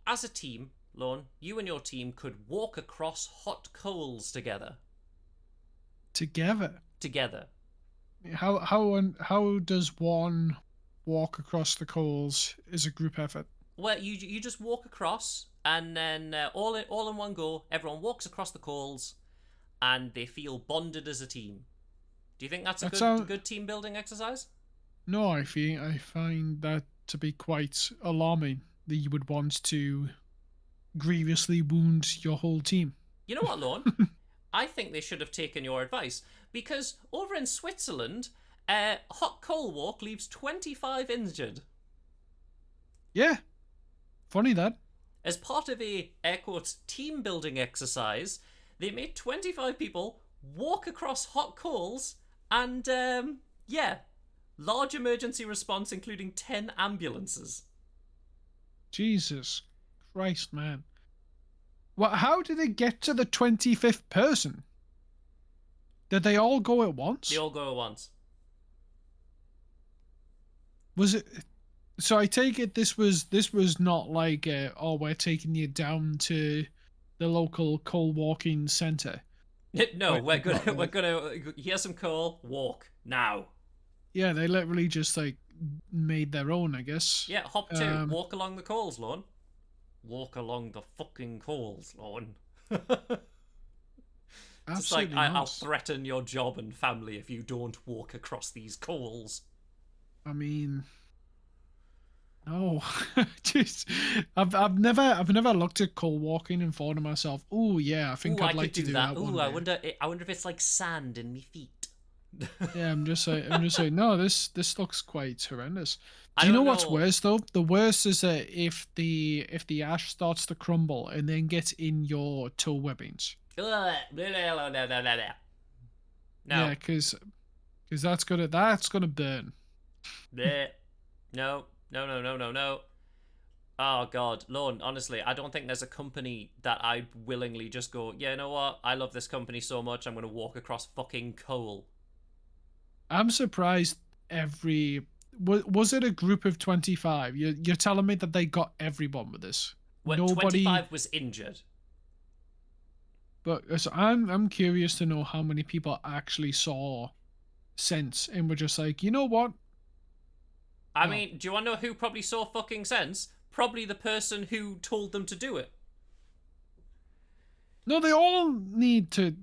as a team, Lorne, you and your team could walk across hot coals together? Together. Together. How does one walk across the coals as a group effort? Well, you just walk across, and then all in one go, everyone walks across the coals, and they feel bonded as a team. Do you think that's a That good sounds good team building exercise? no. I find that to be quite alarming. That you would want to grievously wound your whole team. You know what, Lorne? I think they should have taken your advice because over in Switzerland, hot coal walk leaves 25 injured. Yeah, funny that. As part of a air quotes team building exercise, they made 25 people walk across hot coals and yeah, large emergency response including 10 ambulances. Jesus Christ, man. Well, how did it get to the 25th person? Did they all go at They once? all go at once. Was it? So I take it this was not like oh, we're taking you down to the local coal walking center No, where we're you've got gonna we're like gonna here's some coal. Walk now. Yeah, they literally just like made their own, I guess. Yeah, hop 2, Um, walk along the coals, Lorne. Walk along the fucking coals, Lorne. Just like, Absolutely I'll not. threaten your job and family if you don't walk across these coals. I mean, no, just I've never looked at coal walking and thought to myself, oh yeah, I think Ooh, I I'd could like to do do that. that Ooh, one I day. wonder. I wonder if it's like sand in me feet. Yeah, I'm just like, no, this looks quite horrendous. I Do you know don't what's know. worse though? The worst is that if the ash starts to crumble and then gets in your toe webbings. Ugh, blah, blah, blah, blah, blah, blah. Yeah, No. because that's gonna burn. Bleh. No. No. No. No. No. No. Oh God, Lorne. Honestly, I don't think there's a company that I'd willingly just go. Yeah, you know what? I love this company so much. I'm gonna walk across fucking coal. I'm surprised was it a group of 25? You're telling me that they got everyone with this? What? Nobody, 25 was injured. but so I'm curious to know how many people actually saw sense and were just like, you know what? I No, mean, do you want to know who probably saw fucking sense? Probably the person who told them to do it. no, they all need to.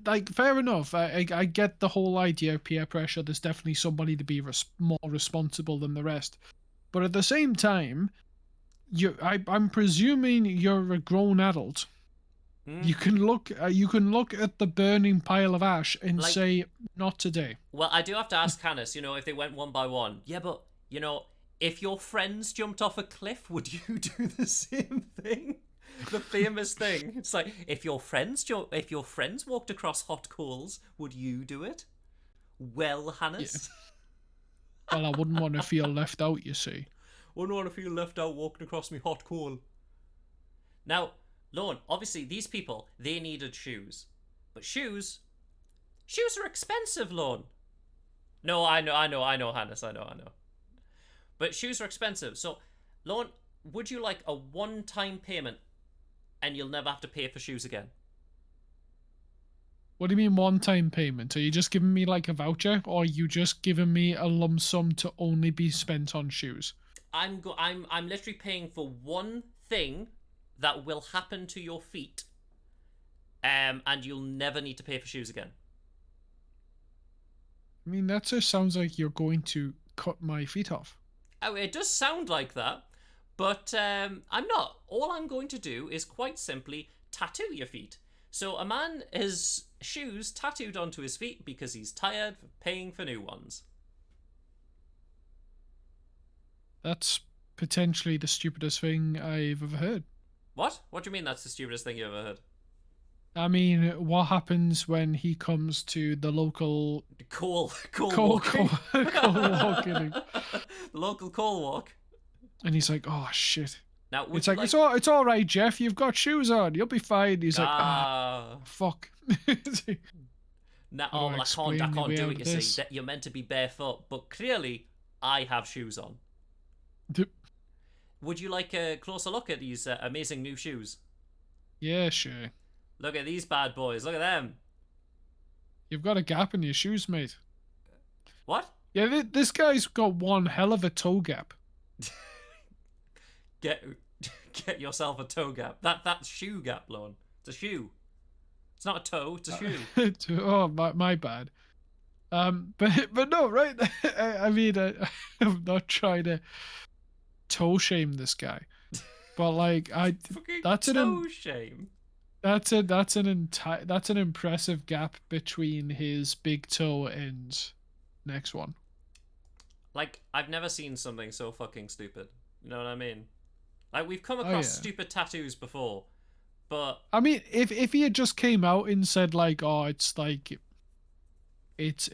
Like, fair enough. I get the whole idea of peer pressure. There's definitely somebody to be more responsible than the rest, but at the same time, I'm presuming you're a grown adult. Hmm? You can look at the burning pile of ash and Like, say, not today. well, I do have to ask Hannes, if they went one by one. Yeah, but, if your friends jumped off a cliff, would you do the same thing? The famous thing. It's like, if your friends walked across hot coals, would you do it? Well, Yeah. Hannes? Well, I wouldn't want to feel left out, you see. Wouldn't want to feel left out walking across me hot coal. Now, Lorne, obviously these people, they needed shoes. But shoes are expensive, Lorne. No, I know, Hannes, I know. But shoes are expensive. So, Lorne, would you like a one-time payment and you'll never have to pay for shoes again? What do you mean one-time payment? Are you just giving me like a voucher, or are you just giving me a lump sum to only be spent on shoes? I'm literally paying for one thing that will happen to your feet, and you'll never need to pay for shoes again. I mean, that just sounds like you're going to cut my feet off. Oh, it does sound like that, but I'm not. All I'm going to do is quite simply tattoo your feet. So a man has shoes tattooed onto his feet because he's tired of paying for new ones. That's potentially the stupidest thing I've ever heard. What? What do you mean that's the stupidest thing you ever heard? I mean, what happens when he comes to the local Coal coal walking. walking, Local coal walk. and he's like, "Oh shit." Now, would It's you like, like? it's all right, Jeff. You've got shoes on. You'll be fine. He's like, ah, Ah, fuck. nah, How do oh I well, explain I my can't way do out it. of You see, this? that you're meant to be barefoot, but clearly I have shoes on. Would you like a closer look at these amazing new shoes? Yeah, sure. Look at these bad boys. Look at them. You've got a gap in your shoes, mate. What? Yeah, this guy's got one hell of a toe gap. Get get yourself a toe gap. That's shoe gap, Lorne. It's a shoe. It's not a toe. It's a shoe. Oh, my bad. But no, right? I mean, I'm not trying to toe shame this guy, but like, Fucking that's toe shame. that's an impressive gap between his big toe and next one. Like, I've never seen something so fucking stupid. You know what I mean? Like, we've come Oh across yeah. stupid tattoos before, but I mean, if he had just came out and said like, oh, it's like it's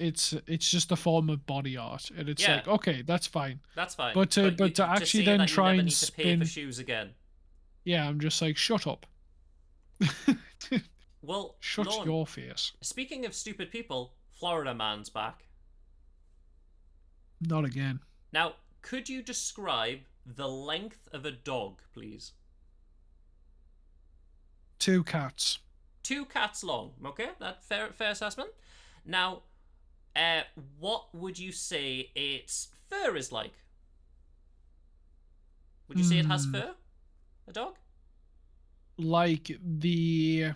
just a form of body art, and it's yeah, like, okay, that's fine. that's fine. But to But but to to actually say then that you try never and need to pay for spin, shoes again. yeah, I'm just like, shut up. Well, Shut Lorne, your face. speaking of stupid people, Florida man's back. Not again. Now, could you describe the length of a dog, please? 2 cats. 2 cats long. Okay, that fair assessment. Now, Uh, what would you say its fur is like? Would you say it has Hmm. fur? A dog? Like the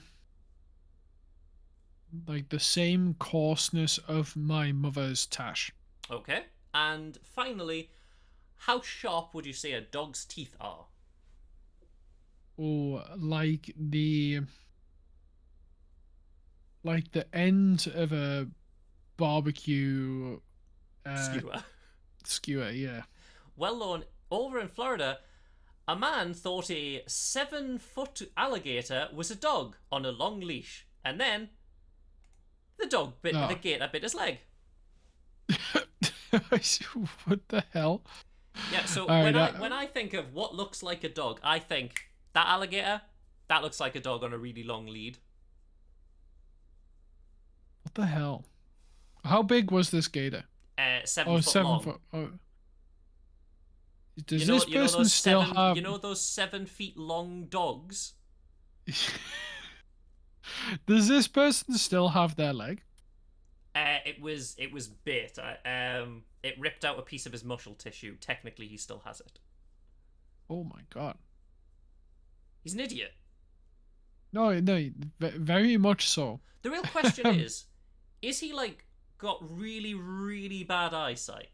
same coarseness of my mother's tash. Okay. And finally, how sharp would you say a dog's teeth are? Or like the end of a barbecue uh Skewer. skewer, yeah. Well known, over in Florida, a man thought a 7-foot alligator was a dog on a long leash, and then the Oh. gator bit his leg. What the hell? Yeah, so All right, when I think of what looks like a dog, I think that alligator, that looks like a dog on a really long lead. what the hell? How big was this gator? Seven Oh, foot seven long. foot. Oh. Does this person still have you know those 7 feet long dogs? Does this person still have their leg? It was bit. It ripped out a piece of his muscle tissue. Technically, he still has it. Oh my god. He's an idiot. No, no, very much so. The real question is he like got really, really bad eyesight,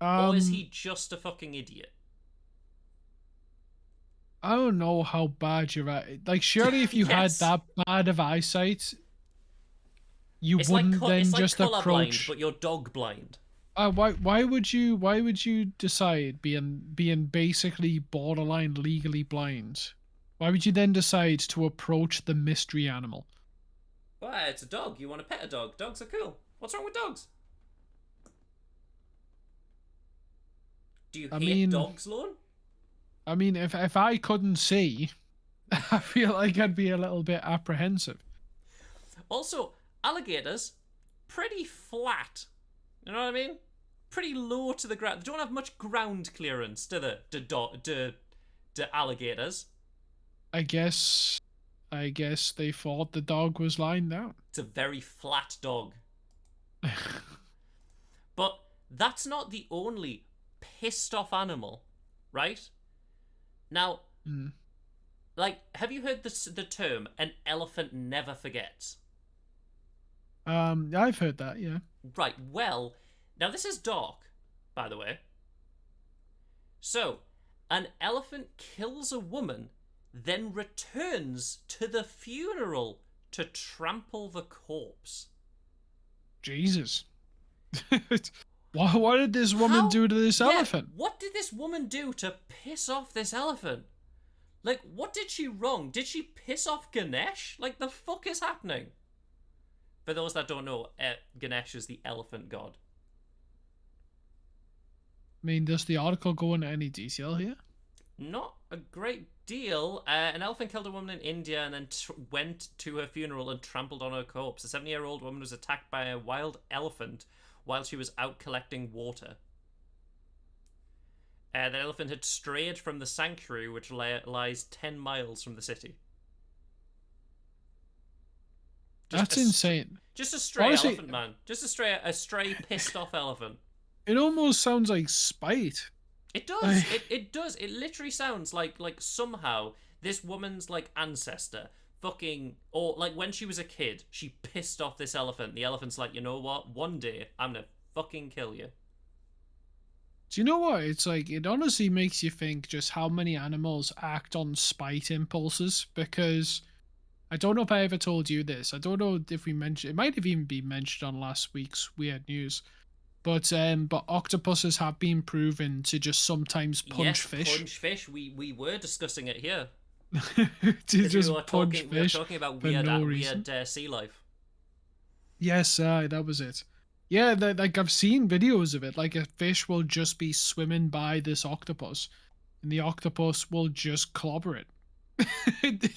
or is um he just a fucking idiot? I don't know how bad you're at. Like, surely if you had Yes, that bad of eyesight, you wouldn't it's then like just colorblind, approach. but you're dog blind. Why would you decide being basically borderline legally blind? Why would you then decide to approach the mystery animal? Well, it's a dog. You want to pet a dog? Dogs are cool. What's wrong with dogs? Do you I hate mean, dogs, Lorne? if I couldn't see, I feel like I'd be a little bit apprehensive. Also, alligators, pretty flat. You know what I mean? Pretty low to the ground. They don't have much ground clearance, do they? The alligators. I guess I guess they thought the dog was lying down. It's a very flat dog. But that's not the only pissed off animal, right? Now, Hmm. like, have you heard the term "an elephant never forgets"? I've heard that, yeah. Right. Well, now this is dark, by the way. So, an elephant kills a woman, then returns to the funeral to trample the corpse. Jesus. What did this woman How? do to this Yeah, elephant? what did this woman do to piss off this elephant? Like, what did she wrong? Did she piss off Ganesh? Like, the fuck is happening? For those that don't know, Ganesh is the elephant god. I mean, does the article go into any detail here? Not a great deal. An elephant killed a woman in India and then went to her funeral and trampled on her corpse. A 70-year-old woman was attacked by a wild elephant while she was out collecting water. The elephant had strayed from the sanctuary, which lies 10 miles from the city. That's insane. Just a stray Honestly, elephant, man. Just a stray pissed off elephant. it almost sounds like spite. It does. It does. It literally sounds like somehow this woman's like ancestor fucking, or like when she was a kid, she pissed off this elephant. The elephant's like, you know what? One day I'm gonna fucking kill you. Do you know what? It's like, it honestly makes you think just how many animals act on spite impulses, because I don't know if I ever told you this. I don't know if we mentioned it, might have even been mentioned on last week's Weird News. But octopuses have been proven to just sometimes punch Yes, fish. punch fish. We were discussing it here. To just punch We were fish talking about for no reason. weird sea life. Yes, that was it. Yeah, like I've seen videos of it. Like a fish will just be swimming by this octopus, and the octopus will just clobber it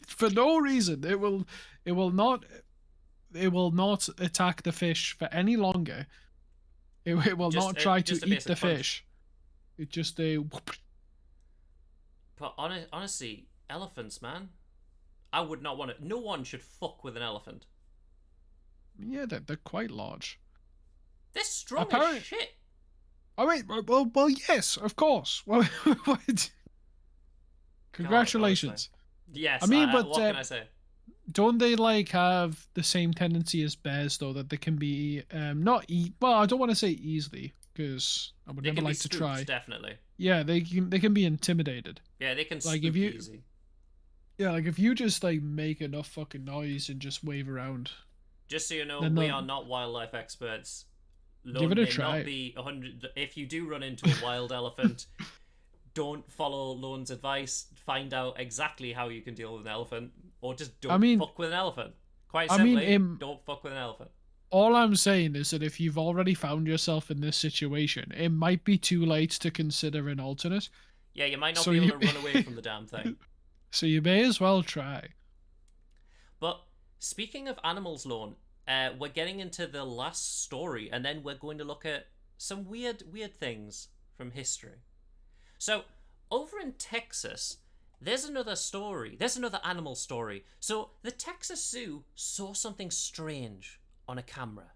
for no reason. It will not. It will not attack the fish for any longer. It will not try to just a eat the basic punch. fish. It just a. But honestly, elephants, man. I would not want to. No one should fuck with an elephant. Yeah, they're quite large. They're strong as Apparently, shit. oh wait, well, yes, of course. Well, what? God, honestly. Congratulations. I Yes, mean, but what can I say? don't they like have the same tendency as bears though, that they can be not eat? Well, I don't want to say easily because I would They never can be like to spooked, try. definitely. Yeah, they can be intimidated. Yeah, they can Like if spook you easy. yeah, like if you just like make enough fucking noise and just wave around, Just so you know, then we they'll are not wildlife experts. give it Lone a may not try. be 100. If you do run into a wild elephant, don't follow Lone's advice. Find out exactly how you can deal with an elephant, or just I don't mean, fuck with an elephant. Quite I mean, simply, don't fuck with an elephant. all I'm saying is that if you've already found yourself in this situation, it might be too late to consider an alternate. Yeah, you might not So be able you to run away from the damn thing. so you may as well try. But speaking of animals, Lone, we're getting into the last story, and then we're going to look at some weird things from history. So, over in Texas, there's another story. There's another animal story. So, the Texas Zoo saw something strange on a camera,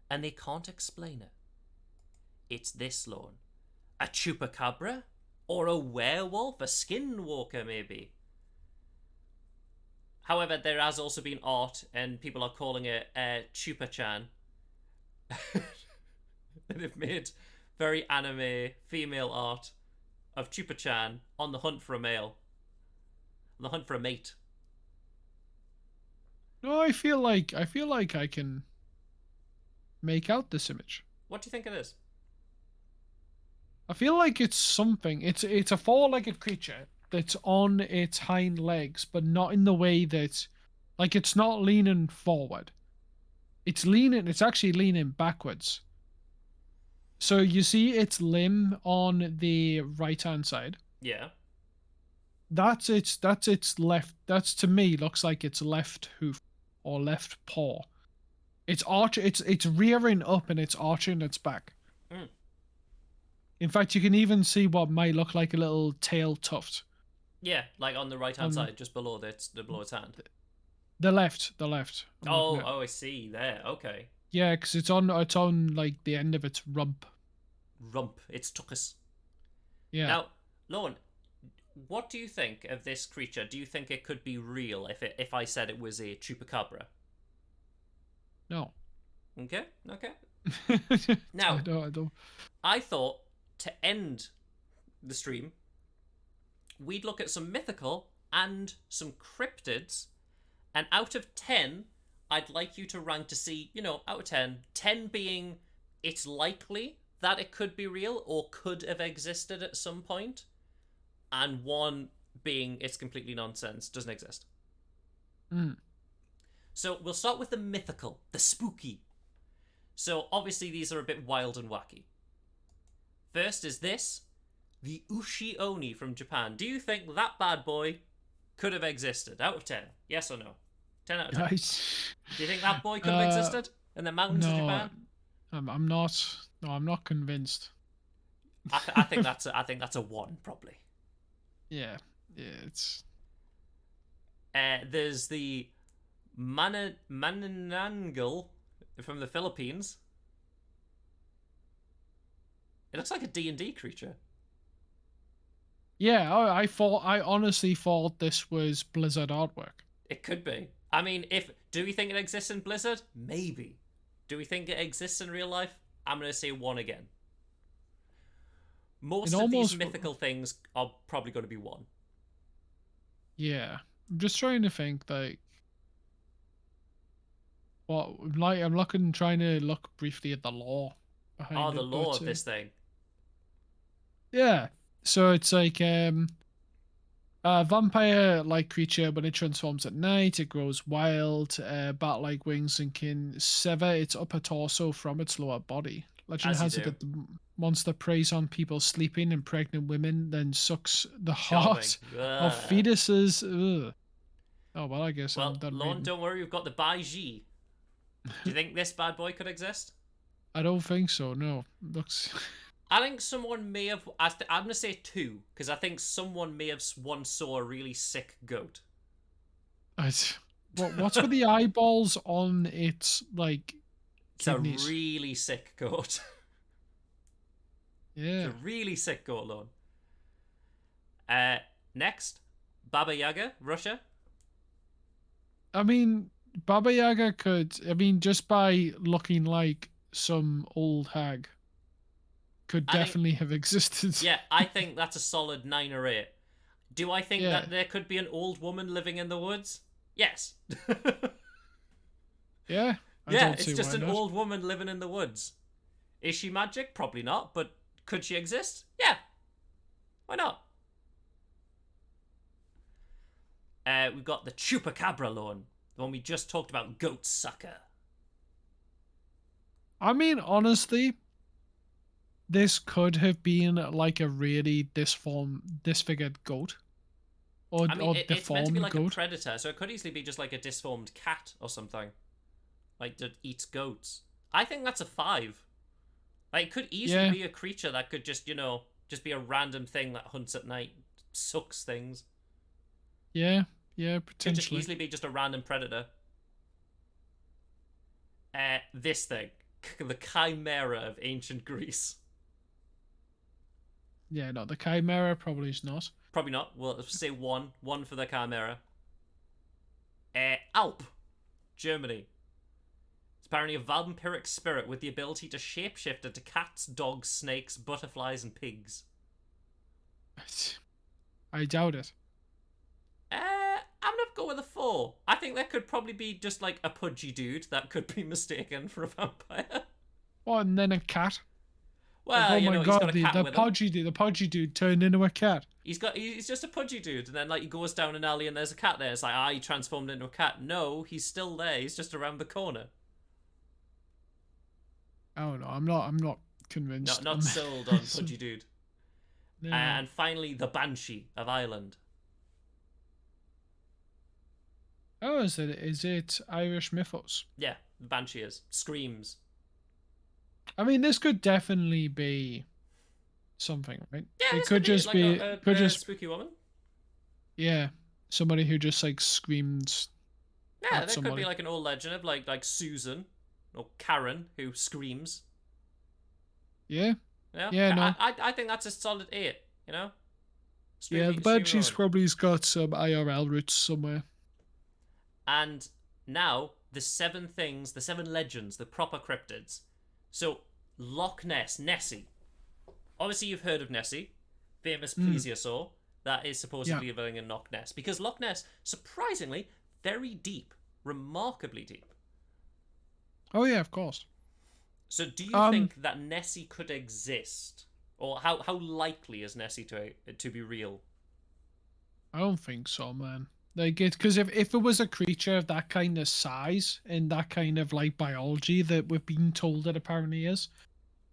and they can't explain it. It's this, Lone. A chupacabra? Or a werewolf? A skinwalker, maybe? However, there has also been art, and people are calling it Chupa-chan. They've made very anime female art of Chupa-chan on the hunt for a male, on the hunt for a mate. No, I feel like I can make out this image. What do you think it is? I feel like it's something. It's a four-legged creature that's on its hind legs, but not in the way that, like, it's not leaning forward. It's actually leaning backwards. So you see its limb on the right-hand side. Yeah. That's its left. That's, to me, looks like its left hoof or left paw. It's rearing up and it's arching its back. Mm. In fact, you can even see what might look like a little tail tuft. Yeah, like on the right hand On side, just below below its hand. the left. I'm looking at. Oh, I see. There, okay. Yeah, because it's on like the end of its rump. Rump. It's tuchus. Yeah. Now, Lorne, what do you think of this creature? Do you think it could be real if I said it was a chupacabra? No. Okay, okay. I Now, don't. I thought to end the stream, we'd look at some mythical and some cryptids, and out of 10, I'd like you to rank to see, out of 10, 10 being it's likely that it could be real or could have existed at some point, and 1 being it's completely nonsense, doesn't exist. Mm. So we'll start with the mythical, the spooky. So obviously these are a bit wild and wacky. First is this, the Ushi Oni from Japan. Do you think that bad boy could have existed? Out of 10, yes or no? 10 out of 10. Nice. Do you think that boy could have existed in the mountains of No, Japan? I'm not. No, I'm not convinced. I think that's a 1 probably. Yeah, it's. There's the Manananggal from the Philippines. It looks like a D&D creature. Yeah, I honestly thought this was Blizzard artwork. It could be. I mean, do we think it exists in Blizzard? Maybe. Do we think it exists in real life? I'm going to say 1 again. Most of these mythical things are probably going to be 1. Yeah, I'm just trying to think like. I'm trying to look briefly at the lore behind it. Oh, the lore of this thing. Yeah, so it's like a vampire-like creature. When it transforms at night, it grows wild, bat-like wings, and can sever its upper torso from its lower body. Legend has it that the monster preys on people sleeping and pregnant women, then sucks the heart of fetuses. Ugh. Oh, well, I guess I'm done Lorne, reading. don't worry, we've got the Baiji. Do you think this bad boy could exist? I don't think so, no. Looks... I think someone may have... I'm going to say 2, because I think someone may have once saw a really sick goat. What's with the eyeballs on its like It's a kidneys? really sick goat. It's Yeah. a really sick goat, Lord. Next, Baba Yaga, Russia. I mean, Baba Yaga could. I mean, just by looking like some old hag, could I think, definitely have existed. yeah, I think that's a solid 9 or 8. Do I think Yeah. that there could be an old woman living in the woods? Yes. Yeah. I Yeah, don't it's see just why an not. old woman living in the woods. Is she magic? Probably not, but could she exist? Yeah, why not? We've got the chupacabra lawn, the one we just talked about, goat sucker. I mean, honestly, this could have been like a really disfigured goat, or I mean, it's meant to be deformed like a goat. predator, so it could easily be just like a disformed cat or something, like that eats goats. I think that's a 5. Like, it could easily Yeah. be a creature that could just, just be a random thing that hunts at night, sucks things. Yeah. Yeah. Could just Potentially. easily be just a random predator. This thing, the chimera of ancient Greece. Yeah. No, the chimera probably is not. Probably not. Well, let's say one for the chimera. Alp, Germany. It's apparently a vampiric spirit with the ability to shapeshift into cats, dogs, snakes, butterflies, and pigs. I doubt it. I'm gonna go with a 4. I think that could probably be just like a pudgy dude that could be mistaken for a vampire. Oh, and then a cat. Like, Well, oh my he's got god, a the cat the with him. pudgy dude turned into a cat. He's just a pudgy dude, and then like he goes down an alley and there's a cat there. It's like, he transformed into a cat. No, he's still there. He's just around the corner. I don't know. I'm not convinced. Not sold on pudgy dude. No. And finally, the Banshee of Ireland. Oh, is it Irish mythos? Yeah, the Banshee screams. I mean, this could definitely be something, right? Yeah, It this could could be just like be could a just spooky woman. yeah, somebody who just like screams Yeah, at there could be somebody. like an old legend of like Susan or Karen who screams. Yeah, Yeah, yeah, no, I think that's a solid 8. yeah. Spooky, The spooky Banshee's woman. probably's got some IRL roots somewhere. And now the 7 things, the 7 legends, the proper cryptids. So Loch Ness, Nessie. Obviously, you've heard of Nessie, famous Mm, plesiosaur that is yeah. supposedly living in Loch Ness. Because Loch Ness, surprisingly, very deep, remarkably deep. Oh yeah, of course. So, do you Um, think that Nessie could exist, or how likely is Nessie to be real? I don't think so, man. Like it, because if it was a creature of that kind of size and that kind of like biology that we've been told it apparently is,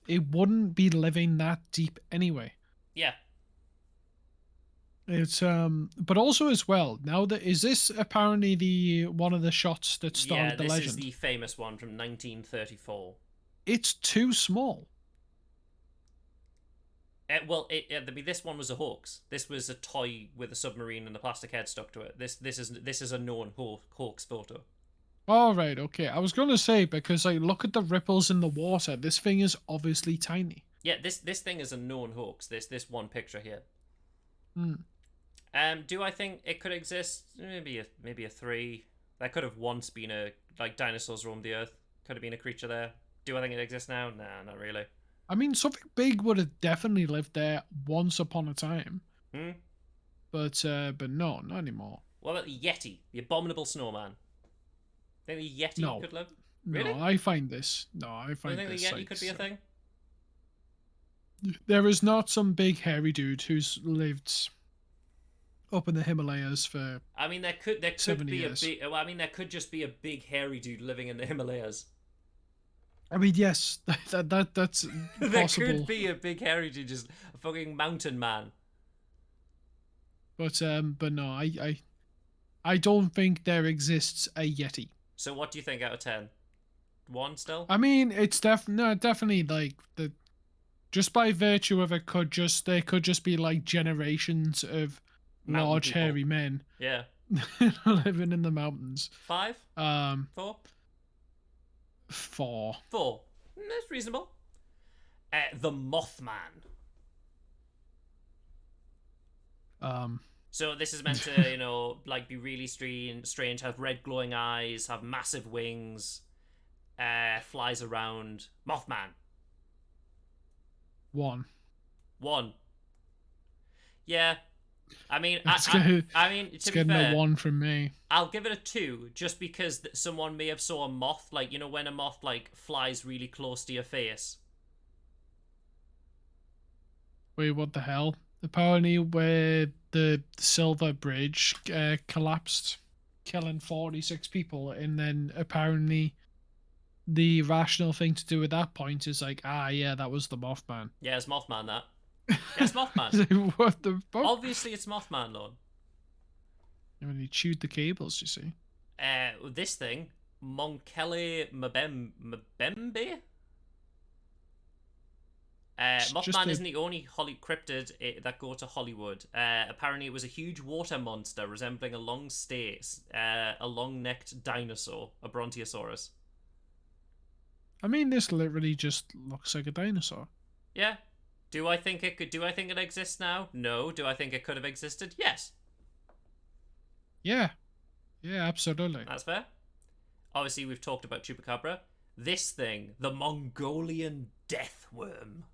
it wouldn't be living that deep anyway. Yeah, It's but also as well, now that is this apparently the one of the shots that yeah. started the This is legend? the famous one from 1934. It's too small. Well, this one was a hoax. This was a toy with a submarine and a plastic head stuck to it. This is a known hoax photo. All right, okay. I was gonna say because like look at the ripples in the water. This thing is obviously tiny. Yeah, this thing is a known hoax. This one picture here. Hmm. Do I think it could exist? Maybe a 3. There could have once been like dinosaurs roamed the earth. Could have been a creature there. Do I think it exists now? Nah, not really. I mean, something big would have definitely lived there once upon a time, Hmm. but no, not anymore. What about the Yeti, the abominable snowman? Think the Yeti No, could live? Really? no, I find this. No, I Do you find think the this Yeti like could be a thing? there is not some big hairy dude who's lived up in the Himalayas for I mean, there could 70 be a years. big. Well, I mean, there could just be a big hairy dude living in the Himalayas. I mean, yes, that's There possible, could be a big hairy dude, just a fucking mountain man. but no, I don't think there exists a Yeti. So, what do you think out of 10? 1 still? I mean, it's definitely like the just by virtue of there could just be like generations of Mountain large people. hairy men. Yeah. living in the mountains. 5? Um, 4? 4. 4. That's reasonable. The Mothman. So this is meant to, like be really strange, have red glowing eyes, have massive wings, flies around. Mothman. 1. 1. Yeah. I mean, It's I mean, to be getting fair, a 1 from me. I'll give it a 2, just because someone may have saw a moth, like, when a moth, like, flies really close to your face. Wait, what the hell? Apparently, where the Silver Bridge collapsed, killing 46 people, and then apparently the rational thing to do at that point is like, yeah, that was the Mothman. Yeah, it's Mothman, that. Yeah, it's Mothman. Like, what the fuck? Obviously, it's Mothman, Lord. When he chewed the cables, you see. This thing, Monkele Mbembe? Mothman isn't the only cryptid that go to Hollywood. Apparently, it was a huge water monster resembling a long-necked dinosaur, a Brontosaurus. I mean, this literally just looks like a dinosaur. Yeah. Do I think it exists now? No. Do I think it could have existed? Yes. Yeah. Yeah, absolutely. That's fair. Obviously, we've talked about Chupacabra. This thing, the Mongolian death worm.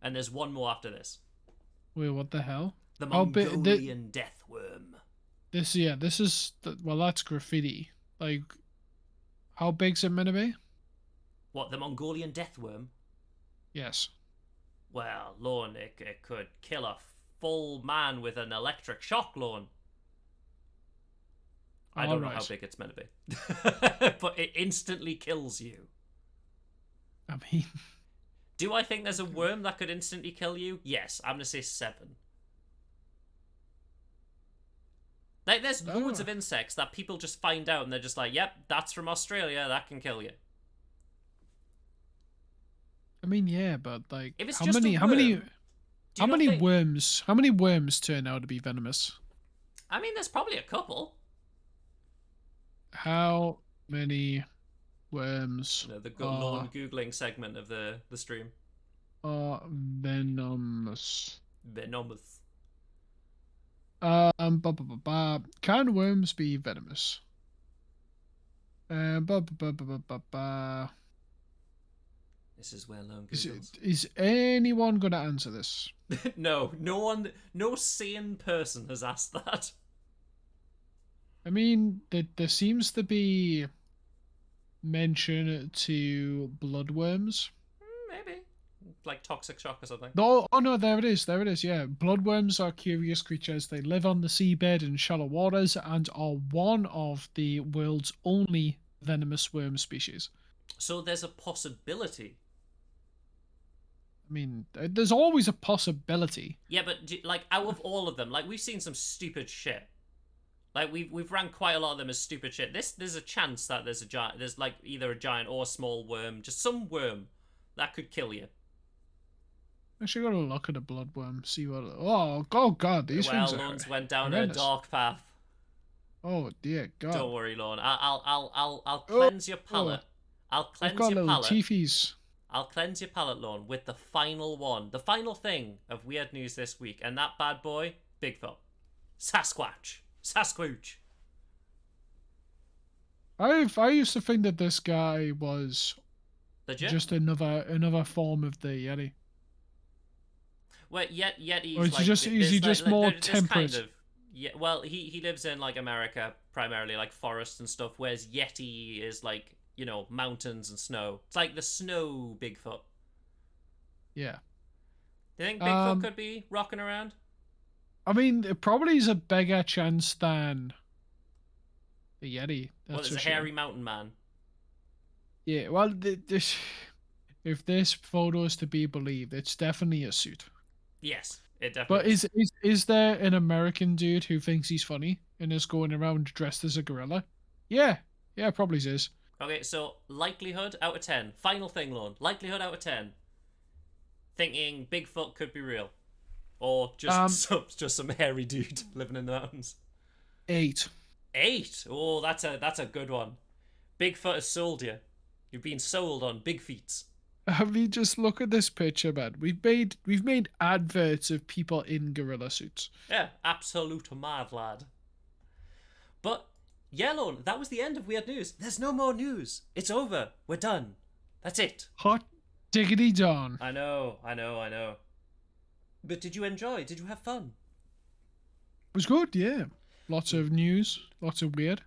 And there's one more after this. Wait, what the hell? The Mongolian death worm. This is... Well, that's graffiti. Like, how big's it meant to be? What, the Mongolian death worm? Yes. Well, Lorne, it could kill a full man with an electric shock, Lorne. I don't know how big it's meant to be. But it instantly kills you. I mean... Do I think there's a worm that could instantly kill you? Yes, I'm going to say 7. Like, there's loads of insects that people just find out and they're just like, yep, that's from Australia, that can kill you. I mean, yeah, but like, if it's how just many worms turn out to be venomous? I mean, there's probably a couple. How many worms? The Lorne Googling segment of the stream. Are venomous. Venomous. Can worms be venomous? This is where Lone Googles. Is anyone going to answer this? No sane person has asked that. I mean, there seems to be mention to bloodworms. Maybe. Like toxic shock or something. No, oh no, there it is, yeah. Bloodworms are curious creatures. They live on the seabed in shallow waters and are one of the world's only venomous worm species. So there's a possibility. I mean, there's always a possibility. Yeah, but like out of all of them, like we've seen some stupid shit. Like we've ranked quite a lot of them as stupid shit. There's a chance that there's like either a giant or a small worm, just some worm that could kill you. Actually, gotta look at a bloodworm, see what. Oh god, these things are. Well, Lorne's went down a dark path. Oh dear God! Don't worry, Lorne. I'll cleanse your palate. I'll cleanse your palate. Teethies. I'll cleanse your palate, Lorne, with the final one, the final thing of weird news this week, and that bad boy, Bigfoot, Sasquatch. I used to think that this guy was legit? Just another form of the Yeti. Well, Yeti's or is like, he just more temperate? Kind of, yeah, well, he lives in like America primarily, like forests and stuff, whereas Yeti is like, you know, mountains and snow. It's like the snow Bigfoot. Yeah. Do you think Bigfoot could be rocking around? I mean, it probably is a bigger chance than the Yeti. Well, there's a hairy mountain man. Yeah, well, if this photo is to be believed, it's definitely a suit. Yes, it definitely But is there an American dude who thinks he's funny and is going around dressed as a gorilla? Yeah, probably is. Okay, so likelihood out of 10. Final thing, Lorne. Likelihood out of 10. Thinking Bigfoot could be real. Or just some hairy dude living in the mountains. 8. 8. Oh, that's a good one. Bigfoot has sold you. You've been sold on big feats. I mean, just look at this picture, man. We've made adverts of people in gorilla suits. Yeah, absolute mad lad. But Yellow, that was the end of Weird News. There's no more news. It's over. We're done. That's it. Hot diggity darn. I know. But did you enjoy? Did you have fun? It was good, yeah. Lots of news, lots of weird.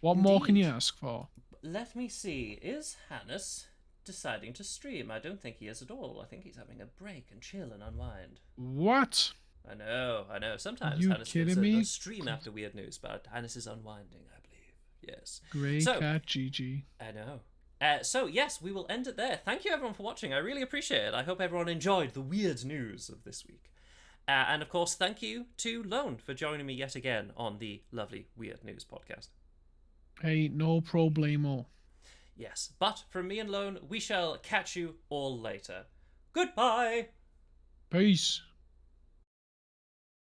What more can you ask for? Let me see. Is Hannes deciding to stream? I don't think he is at all. I think he's having a break and chill and unwind. What? I know. Sometimes You Hannes gives kidding a me? stream after Weird News, but Hannes is unwinding, I believe. Yes. Grey cat GG. I know. So, yes, we will end it there. Thank you, everyone, for watching. I really appreciate it. I hope everyone enjoyed the weird news of this week. And, of course, thank you to Lone for joining me yet again on the lovely Weird News podcast. Hey, no problemo. Yes, but from me and Lone, we shall catch you all later. Goodbye! Peace.